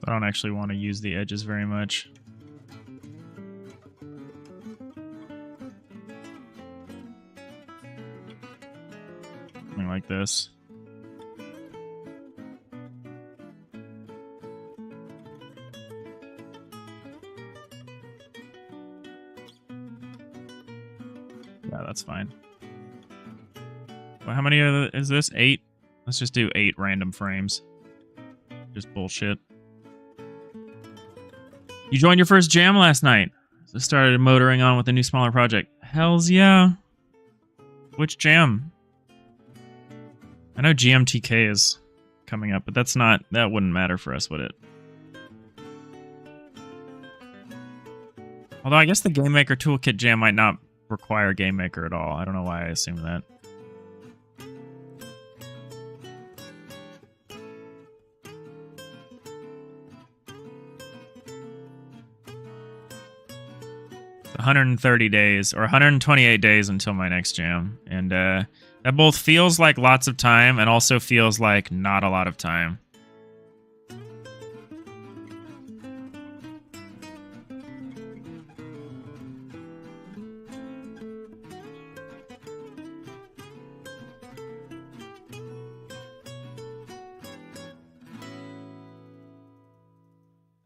I don't actually want to use the edges very much. Something like this. Yeah, that's fine. Well, how many is this? 8? Let's just do 8 random frames. Just bullshit. You joined your first jam last night. So started motoring on with a new smaller project. Hells yeah. Which jam? I know GMTK is coming up, but that wouldn't matter for us, would it? Although I guess the Game Maker Toolkit jam might not require Game Maker at all. I don't know why I assumed that. It's 130 days or 128 days until my next jam, and that both feels like lots of time and also feels like not a lot of time.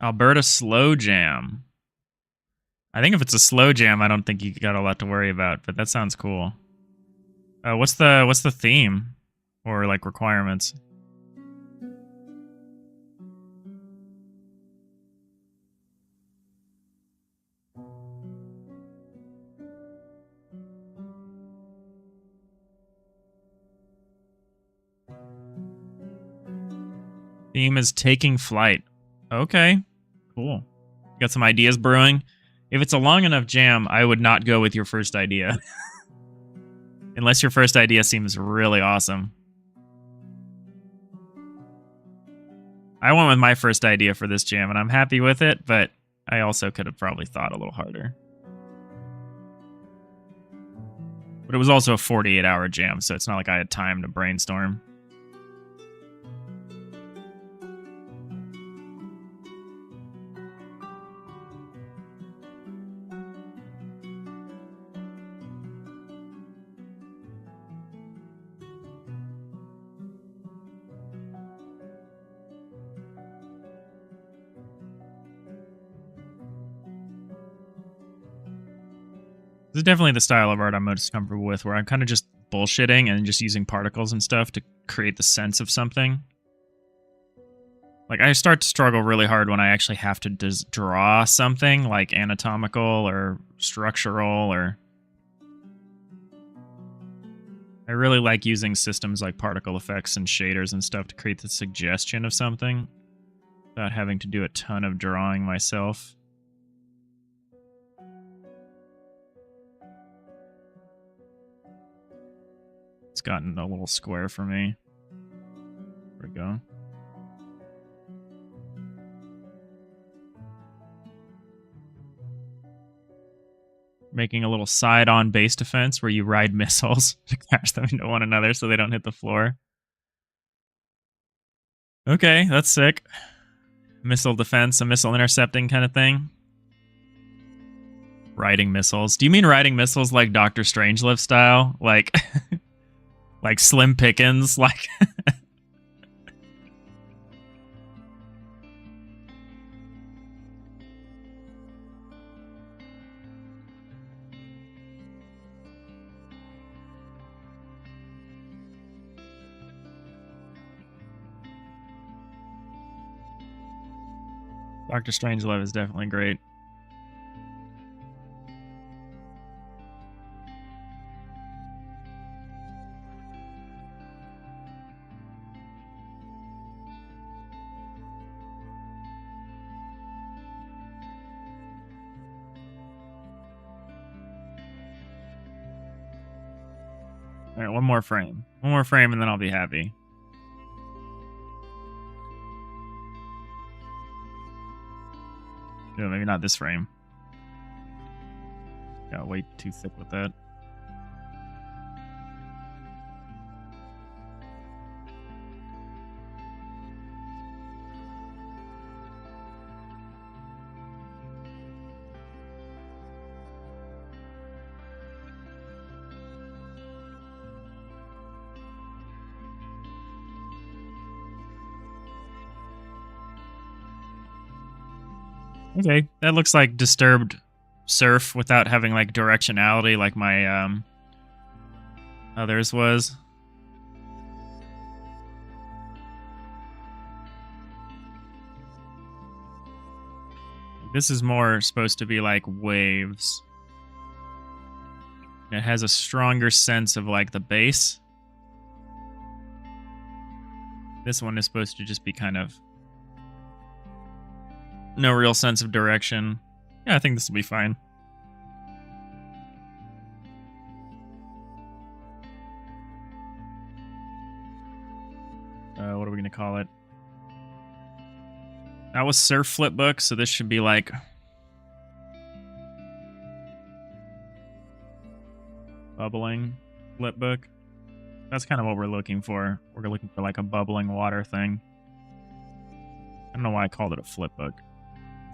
Alberta slow jam. I think if it's a slow jam, I don't think you got a lot to worry about, but that sounds cool. What's the theme or like requirements? Theme is taking flight. Okay, cool. Got some ideas brewing. If it's a long enough jam, I would not go with your first idea. Unless your first idea seems really awesome. I went with my first idea for this jam, and I'm happy with it, but I also could have probably thought a little harder. But it was also a 48-hour jam, so it's not like I had time to brainstorm. This is definitely the style of art I'm most comfortable with, where I'm kind of just bullshitting and just using particles and stuff to create the sense of something. Like, I start to struggle really hard when I actually have to draw something, like anatomical or structural, or... I really like using systems like particle effects and shaders and stuff to create the suggestion of something without having to do a ton of drawing myself. It's gotten a little square for me. There we go. Making a little side-on base defense where you ride missiles to crash them into one another so they don't hit the floor. Okay, that's sick. Missile defense, a missile intercepting kind of thing. Riding missiles. Do you mean riding missiles like Dr. Strangelove style? Like... like Slim Pickens, like... Dr. Strangelove is definitely great. All right, one more frame. One more frame and then I'll be happy. No, maybe not this frame. Got way too thick with that. Okay, that looks like disturbed surf without having like directionality like my others was. This is more supposed to be like waves. It has a stronger sense of like the bass. This one is supposed to just be kind of no real sense of direction. Yeah, I think this will be fine. What are we going to call it? That was Surf Flipbook, so this should be like... bubbling flipbook. That's kind of what we're looking for. We're looking for like a bubbling water thing. I don't know why I called it a flipbook.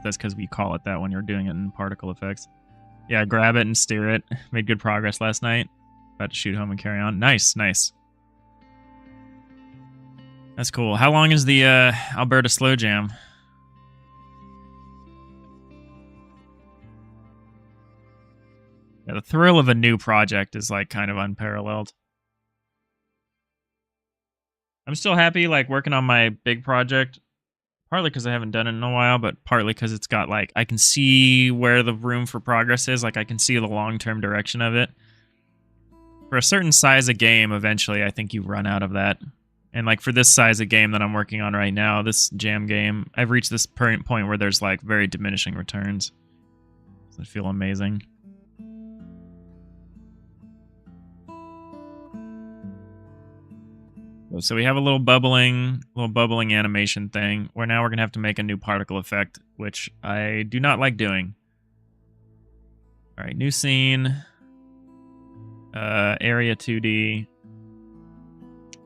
That's because we call it that when you're doing it in particle effects. Yeah, grab it and steer it. Made good progress last night. About to shoot home and carry on. Nice, nice. That's cool. How long is the Alberta Slow Jam? Yeah, the thrill of a new project is like kind of unparalleled. I'm still happy like working on my big project, partly because I haven't done it in a while, but partly because it's got like I can see where the room for progress is. Like I can see the long-term direction of it. For a certain size of game, eventually I think you run out of that. And like for this size of game that I'm working on right now, this jam game, I've reached this point where there's like very diminishing returns. So I feel amazing. So we have a little bubbling animation thing where now we're gonna have to make a new particle effect, which I do not like doing. All right, new scene, area 2D.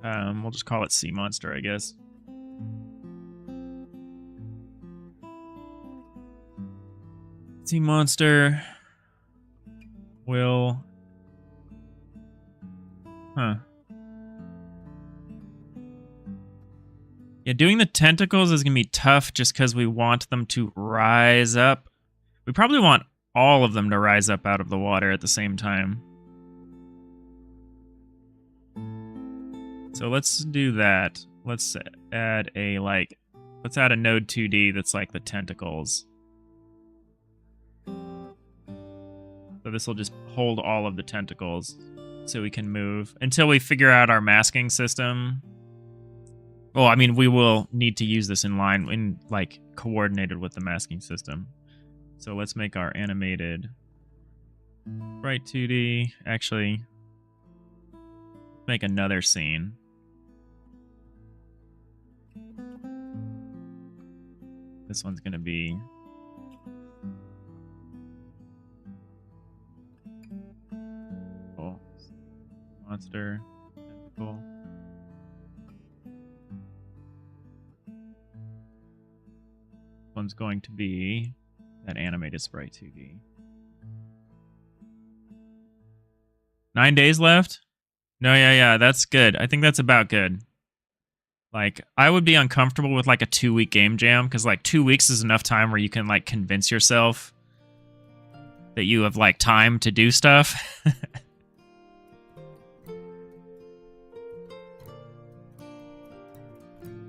We'll just call it Sea Monster, I guess. Sea Monster will, Yeah, doing the tentacles is going to be tough just because we want them to rise up. We probably want all of them to rise up out of the water at the same time. So let's do that. Let's add a, let's add a node 2D that's like the tentacles. So this will just hold all of the tentacles so we can move until we figure out our masking system. Well, I mean, we will need to use this coordinated with the masking system. So let's make our animated sprite 2D. Actually, make another scene. This one's going to be... Monster. Tentacle. One's going to be that animated sprite 2D. 9 days left? No, yeah, that's good. I think that's about good. Like, I would be uncomfortable with like a 2-week game jam because like 2 weeks is enough time where you can like convince yourself that you have like time to do stuff.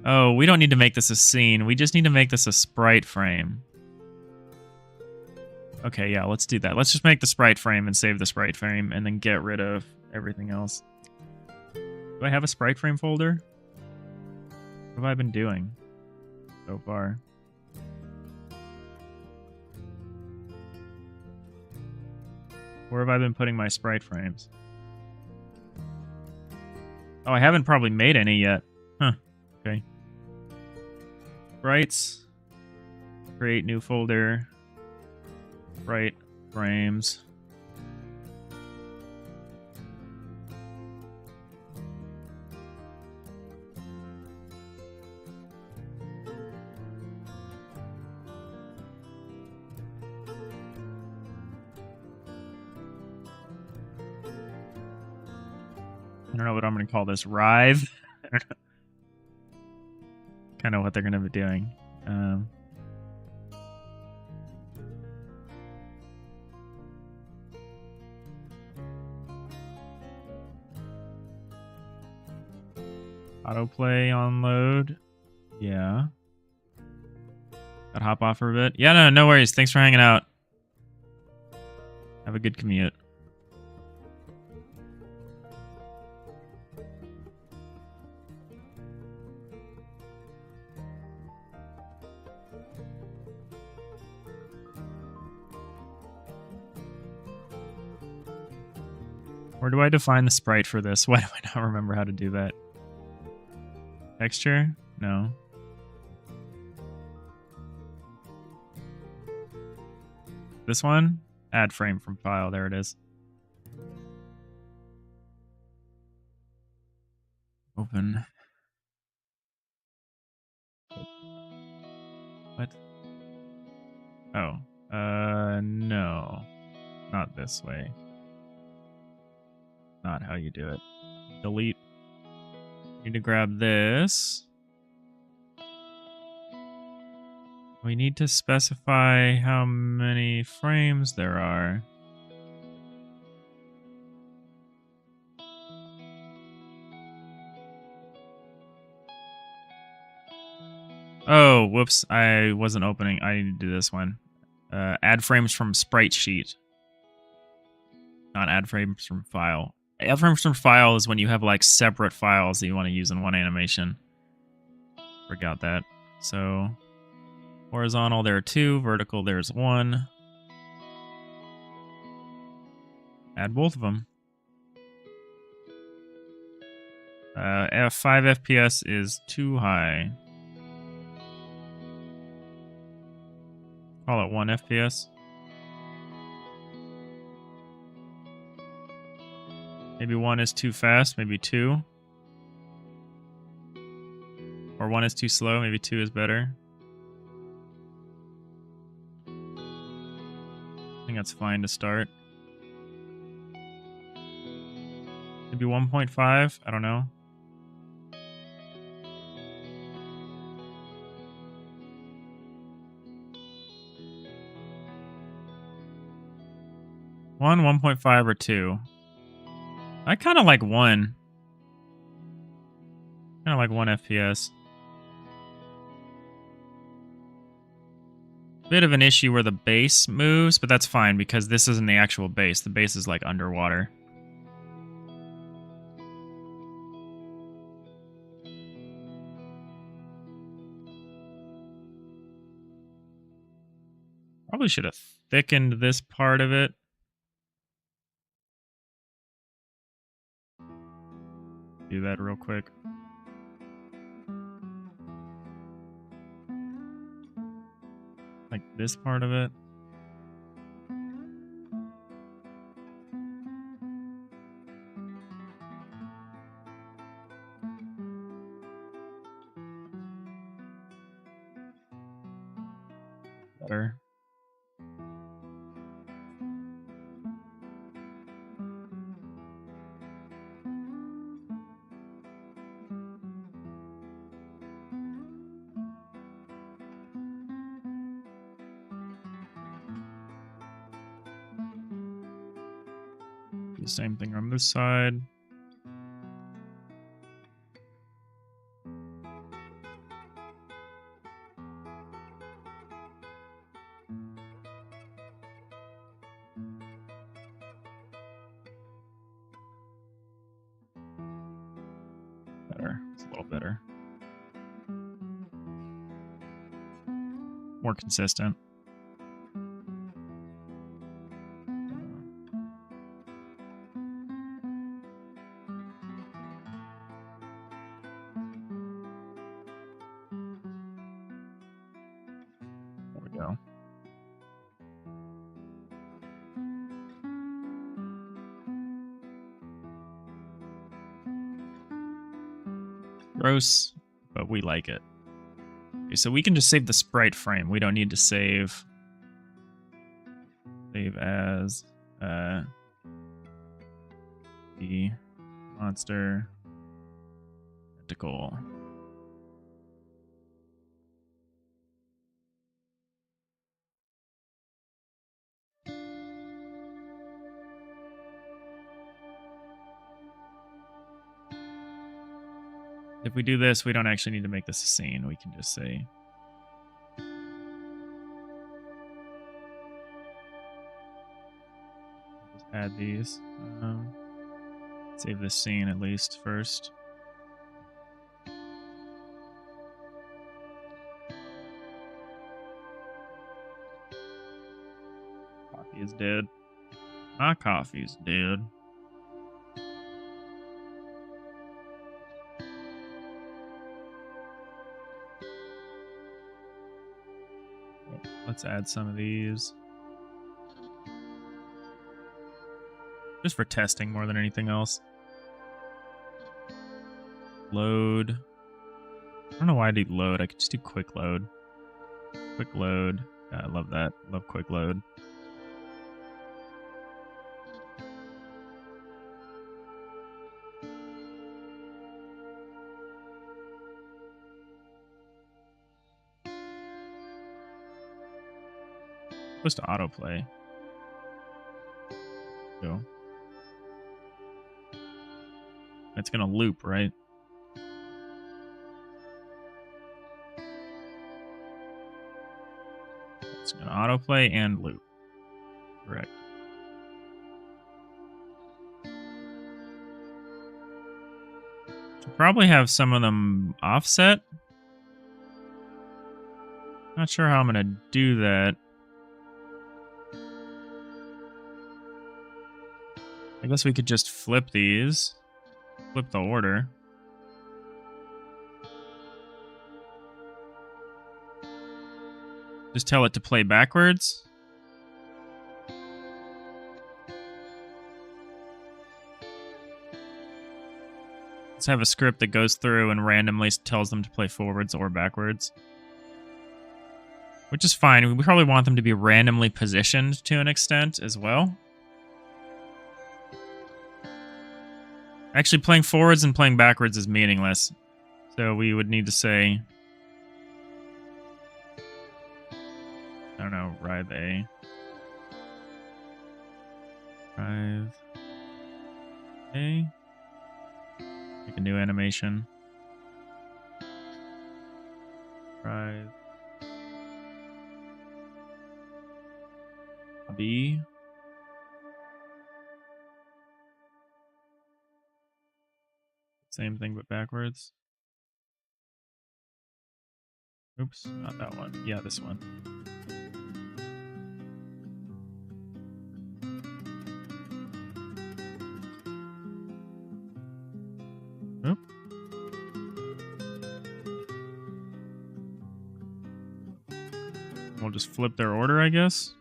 Oh, we don't need to make this a scene. We just need to make this a sprite frame. Okay, yeah, let's do that. Let's just make the sprite frame and save the sprite frame and then get rid of everything else. Do I have a sprite frame folder? What have I been doing so far? Where have I been putting my sprite frames? Oh, I haven't probably made any yet. Huh, okay. Sprites. Create new folder. Sprite frames. I don't know what I'm going to call this. Rive? Kind of what they're going to be doing. Autoplay on load. Yeah. Gotta hop off for a bit. Yeah, no worries. Thanks for hanging out. Have a good commute. Where do I define the sprite for this? Why do I not remember how to do that? Texture? No. This one? Add frame from file. There it is. Open. What? Oh. No. Not this way. Not how you do it. Delete. Need to grab this. We need to specify how many frames there are. Oh, whoops. I wasn't opening. I need to do this one. Add frames from sprite sheet. Not add frames from file. Add frames from file is when you have like separate files that you want to use in one animation. Forgot that. So horizontal, there are 2. Vertical, there's 1. Add both of them. 5 FPS is too high. Call it 1 FPS. Maybe 1 is too fast, maybe 2. Or 1 is too slow, maybe 2 is better. I think that's fine to start. Maybe 1.5, I don't know. One, 1.5, or 2. I kind of like 1. Kind of like 1 FPS. Bit of an issue where the base moves, but that's fine because this isn't the actual base. The base is like underwater. Probably should have thickened this part of it. Do that real quick. Like this part of it. Better. Do the same thing on this side. Better. It's a little better. More consistent. There we go. Gross, but we like it. Okay, so we can just save the sprite frame. We don't need to save as the monster tentacle. If we do this, we don't actually need to make this a scene. We can just say just add these. Save this scene at least first. Coffee is dead. My coffee's dead. Let's add some of these. Just for testing more than anything else. Load. I don't know why I do load. I could just do quick load. Quick load. Yeah, I love that. Love quick load. Supposed to autoplay. Go. It's gonna loop, right? autoplay and loop. Correct. Should probably have some of them offset. Not sure how I'm going to do that. I guess we could just flip these. Flip the order. Just tell it to play backwards. Let's have a script that goes through and randomly tells them to play forwards or backwards. Which is fine. We probably want them to be randomly positioned to an extent as well. Actually, playing forwards and playing backwards is meaningless. So we would need to say... I don't know, Rive A. Rive A. Make a new animation. Rive B. Same thing but backwards. Oops, not that one. Yeah, this one. Oop. We'll just flip their order, I guess.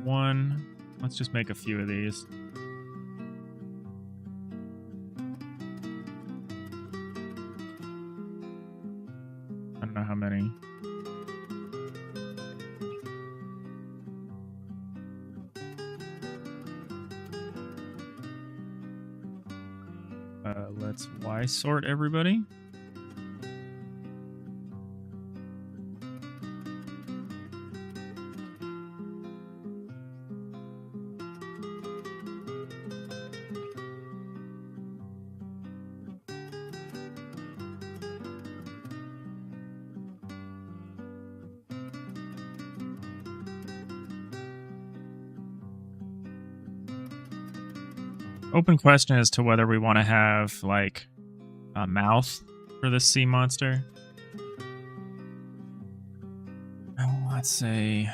One. Let's just make a few of these. I don't know how many. Let's Y sort everybody. Open question as to whether we want to have, like, a mouth for this sea monster. Oh, let's say...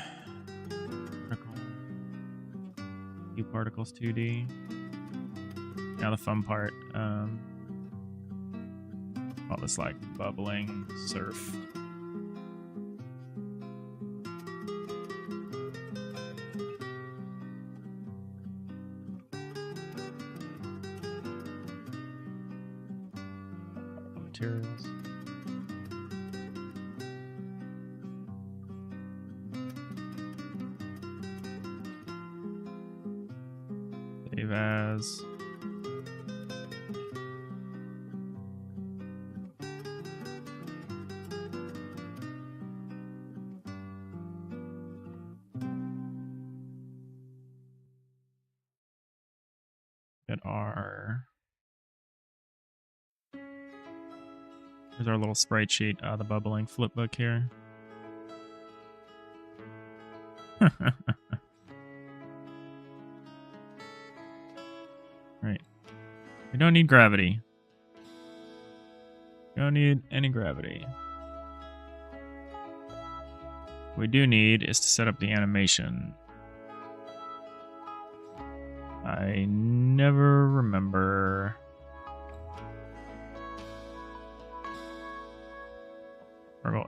Few particles 2D. Now the fun part. Call this, like, bubbling surf. Materials. Save as. Get our. Here's our little sprite sheet, the bubbling flipbook here. Right. We don't need gravity. We don't need any gravity. What we do need is to set up the animation. I never remember...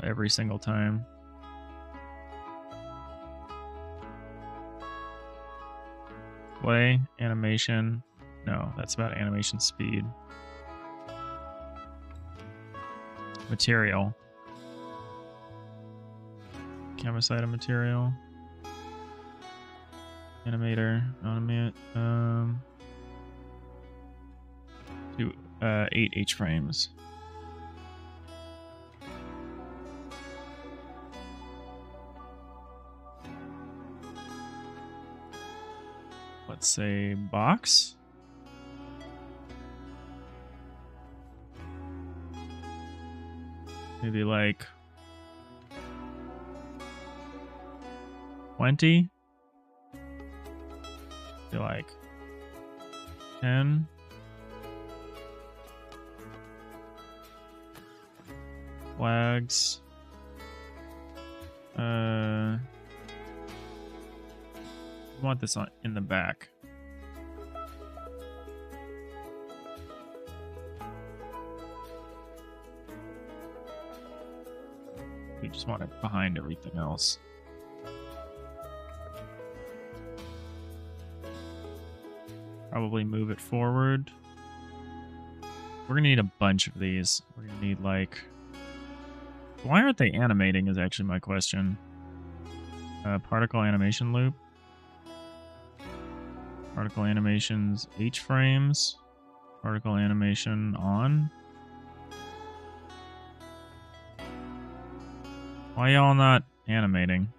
every single time. Play, animation. No, that's about animation speed. Material. Canvas item material. Animator. Animate. 8 H frames. Let's say box. Maybe like 20. Maybe like 10. Flags. I want this on in the back. We just want it behind everything else. Probably move it forward. We're gonna need a bunch of these. We're gonna need like... Why aren't they animating is actually my question. Particle animation loop. Particle animations H frames. Particle animation on. Why y'all not animating?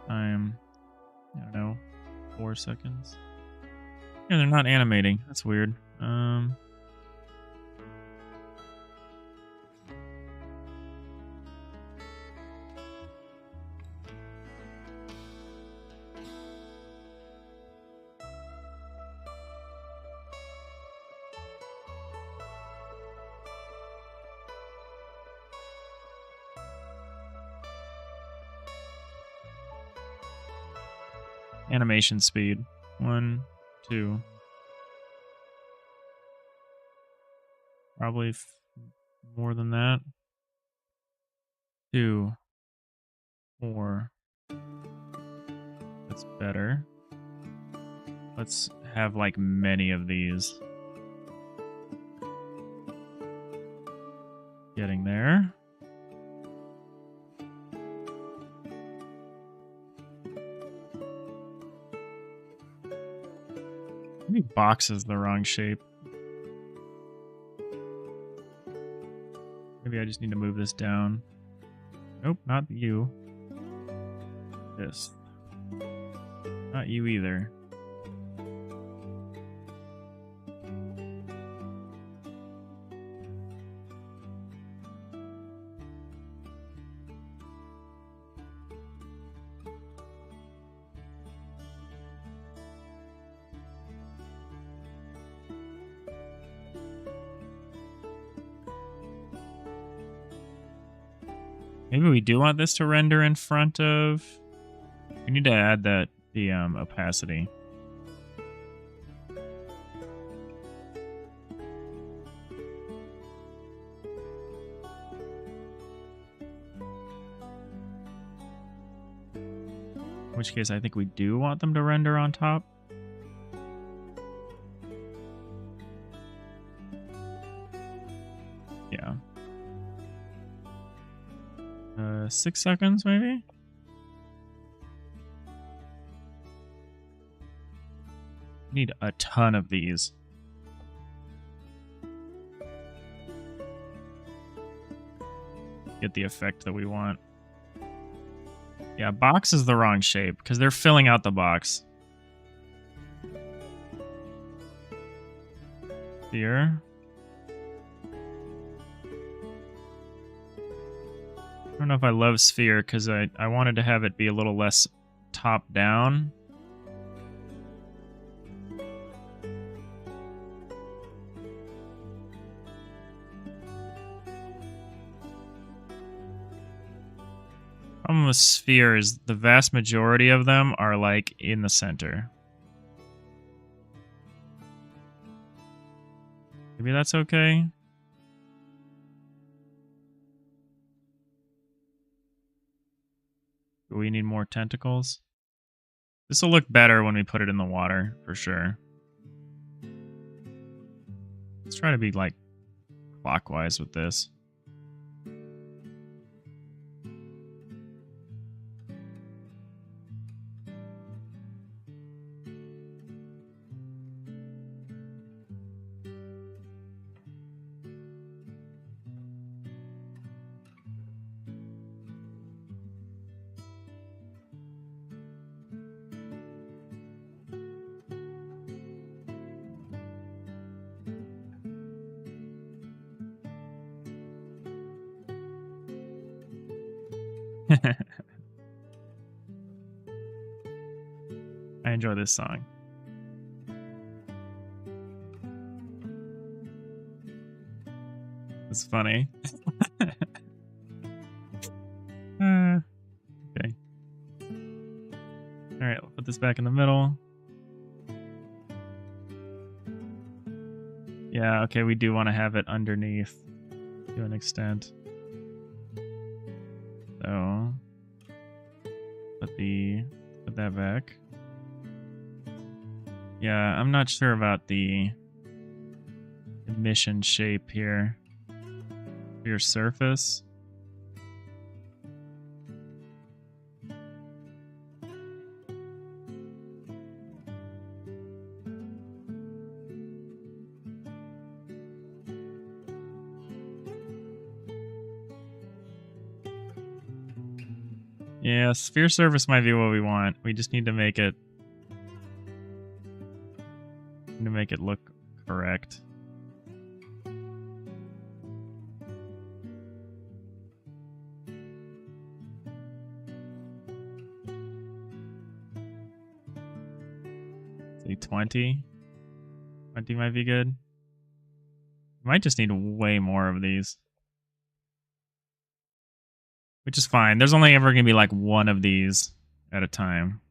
Time, I don't know, 4 seconds. Yeah, they're not animating. That's weird. Animation speed. 1, 2. Probably more than that. 2, 4. That's better. Let's have like many of these. Getting there. Maybe box is the wrong shape. Maybe I just need to move this down. Nope, not you. This. Not you either. Maybe we do want this to render in front of... We need to add the opacity. In which case, I think we do want them to render on top. Yeah. 6 seconds, maybe? Need a ton of these. Get the effect that we want. Yeah, box is the wrong shape because they're filling out the box. Here. I don't know if I love sphere because I wanted to have it be a little less top down. Problem with sphere is the vast majority of them are like in the center. Maybe that's okay. Do we need more tentacles? This will look better when we put it in the water, for sure. Let's try to be, like, clockwise with this. I enjoy this song. It's funny. Okay. All right, I'll put this back in the middle. Yeah, okay, we do want to have it underneath to an extent. So, put that back. Yeah, I'm not sure about the emission shape here. Your surface. Yeah, sphere surface might be what we want. We just need to make it look correct. Say 20. 20 might be good. Might just need way more of these. Which is fine. There's only ever going to be like one of these at a time.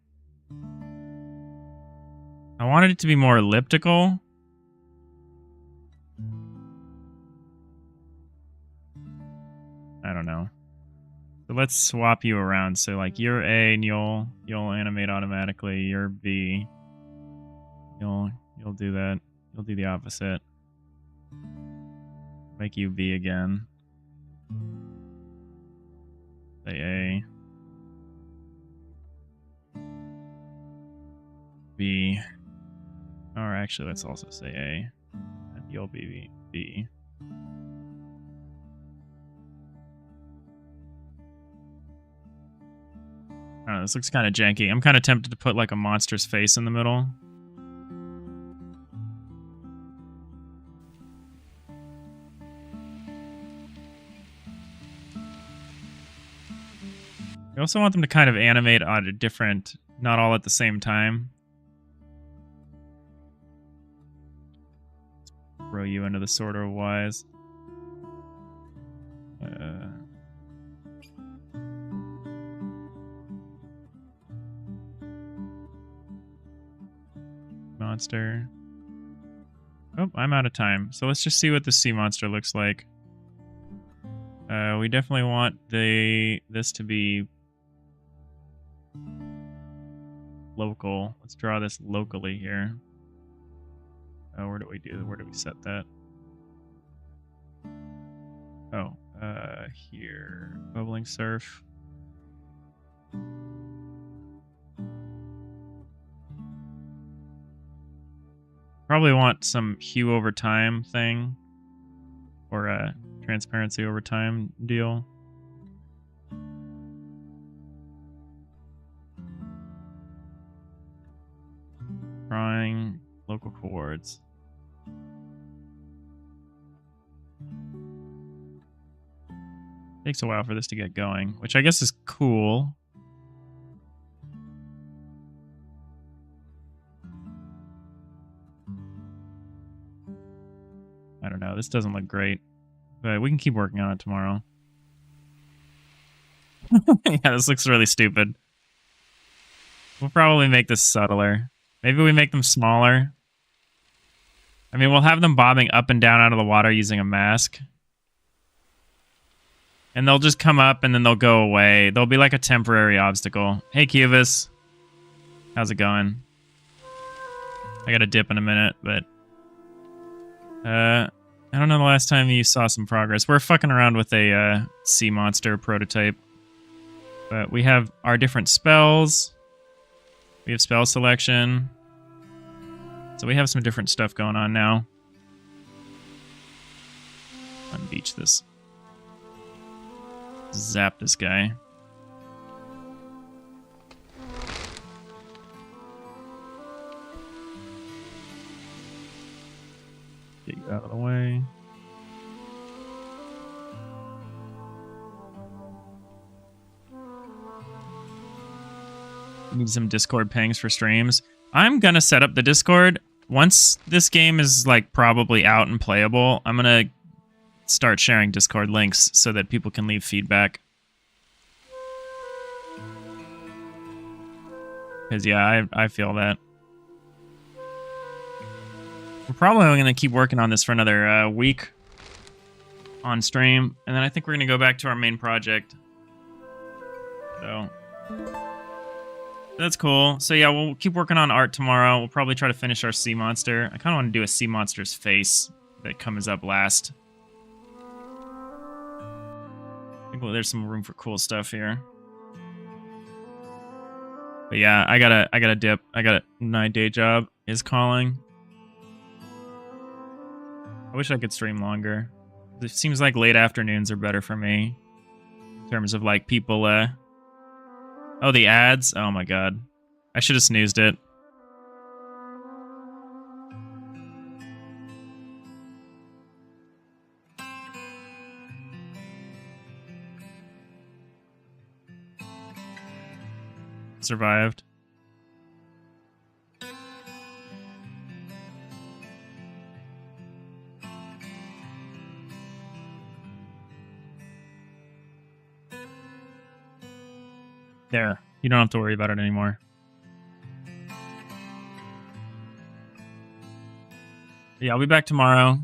I wanted it to be more elliptical. I don't know. So let's swap you around. So like you're A and you'll animate automatically. You're B. You'll do that. You'll do the opposite. Make you B again. Say A. B. Or actually, let's also say A. And you'll be B. I don't know, this looks kind of janky. I'm kind of tempted to put like a monster's face in the middle. I also want them to kind of animate on a different, not all at the same time. Throw you into the sort of wise. Monster. Oh, I'm out of time. So let's just see what the sea monster looks like. We definitely want this to be local. Let's draw this locally here. Where do we set that? Oh, here. Bubbling surf. Probably want some hue over time thing. Or a transparency over time deal. Drawing local chords. Takes a while for this to get going, which I guess is cool. I don't know. This doesn't look great, but we can keep working on it tomorrow. Yeah, this looks really stupid. We'll probably make this subtler. Maybe we make them smaller. I mean, we'll have them bobbing up and down out of the water using a mask. And they'll just come up and then they'll go away. They'll be like a temporary obstacle. Hey, Cubus. How's it going? I got a dip in a minute, but... I don't know the last time you saw some progress. We're fucking around with a sea monster prototype. But we have our different spells. We have spell selection. So we have some different stuff going on now. Unbeach this. Zap this guy. Get you out of the way. Need some Discord pings for streams. I'm gonna set up the Discord. Once this game is like probably out and playable, I'm gonna start sharing Discord links so that people can leave feedback. Because yeah, I feel that. We're probably going to keep working on this for another week on stream, and then I think we're going to go back to our main project. So that's cool. So yeah, we'll keep working on art tomorrow. We'll probably try to finish our sea monster. I kind of want to do a sea monster's face that comes up last. I think there's some room for cool stuff here. But yeah, I gotta dip. My day job is calling. I wish I could stream longer. It seems like late afternoons are better for me. In terms of like people, oh, the ads? Oh my god. I should have snoozed it. Survived. There. You don't have to worry about it anymore. Yeah, I'll be back tomorrow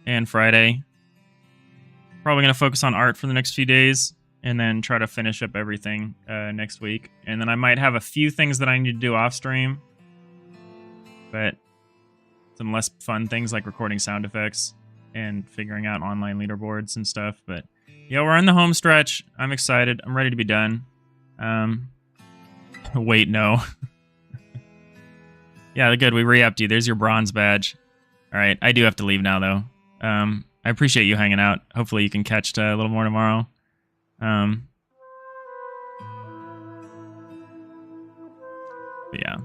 and Friday. Probably going to focus on art for the next few days and then try to finish up everything next week. And then I might have a few things that I need to do off stream. But some less fun things like recording sound effects and figuring out online leaderboards and stuff. But yeah, we're in the home stretch. I'm excited. I'm ready to be done. Wait, no. Yeah, good. We re-upped you. There's your bronze badge. All right. I do have to leave now, though. I appreciate you hanging out. Hopefully you can catch a little more tomorrow. But yeah.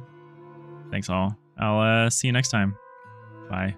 Thanks all. I'll see you next time. Bye.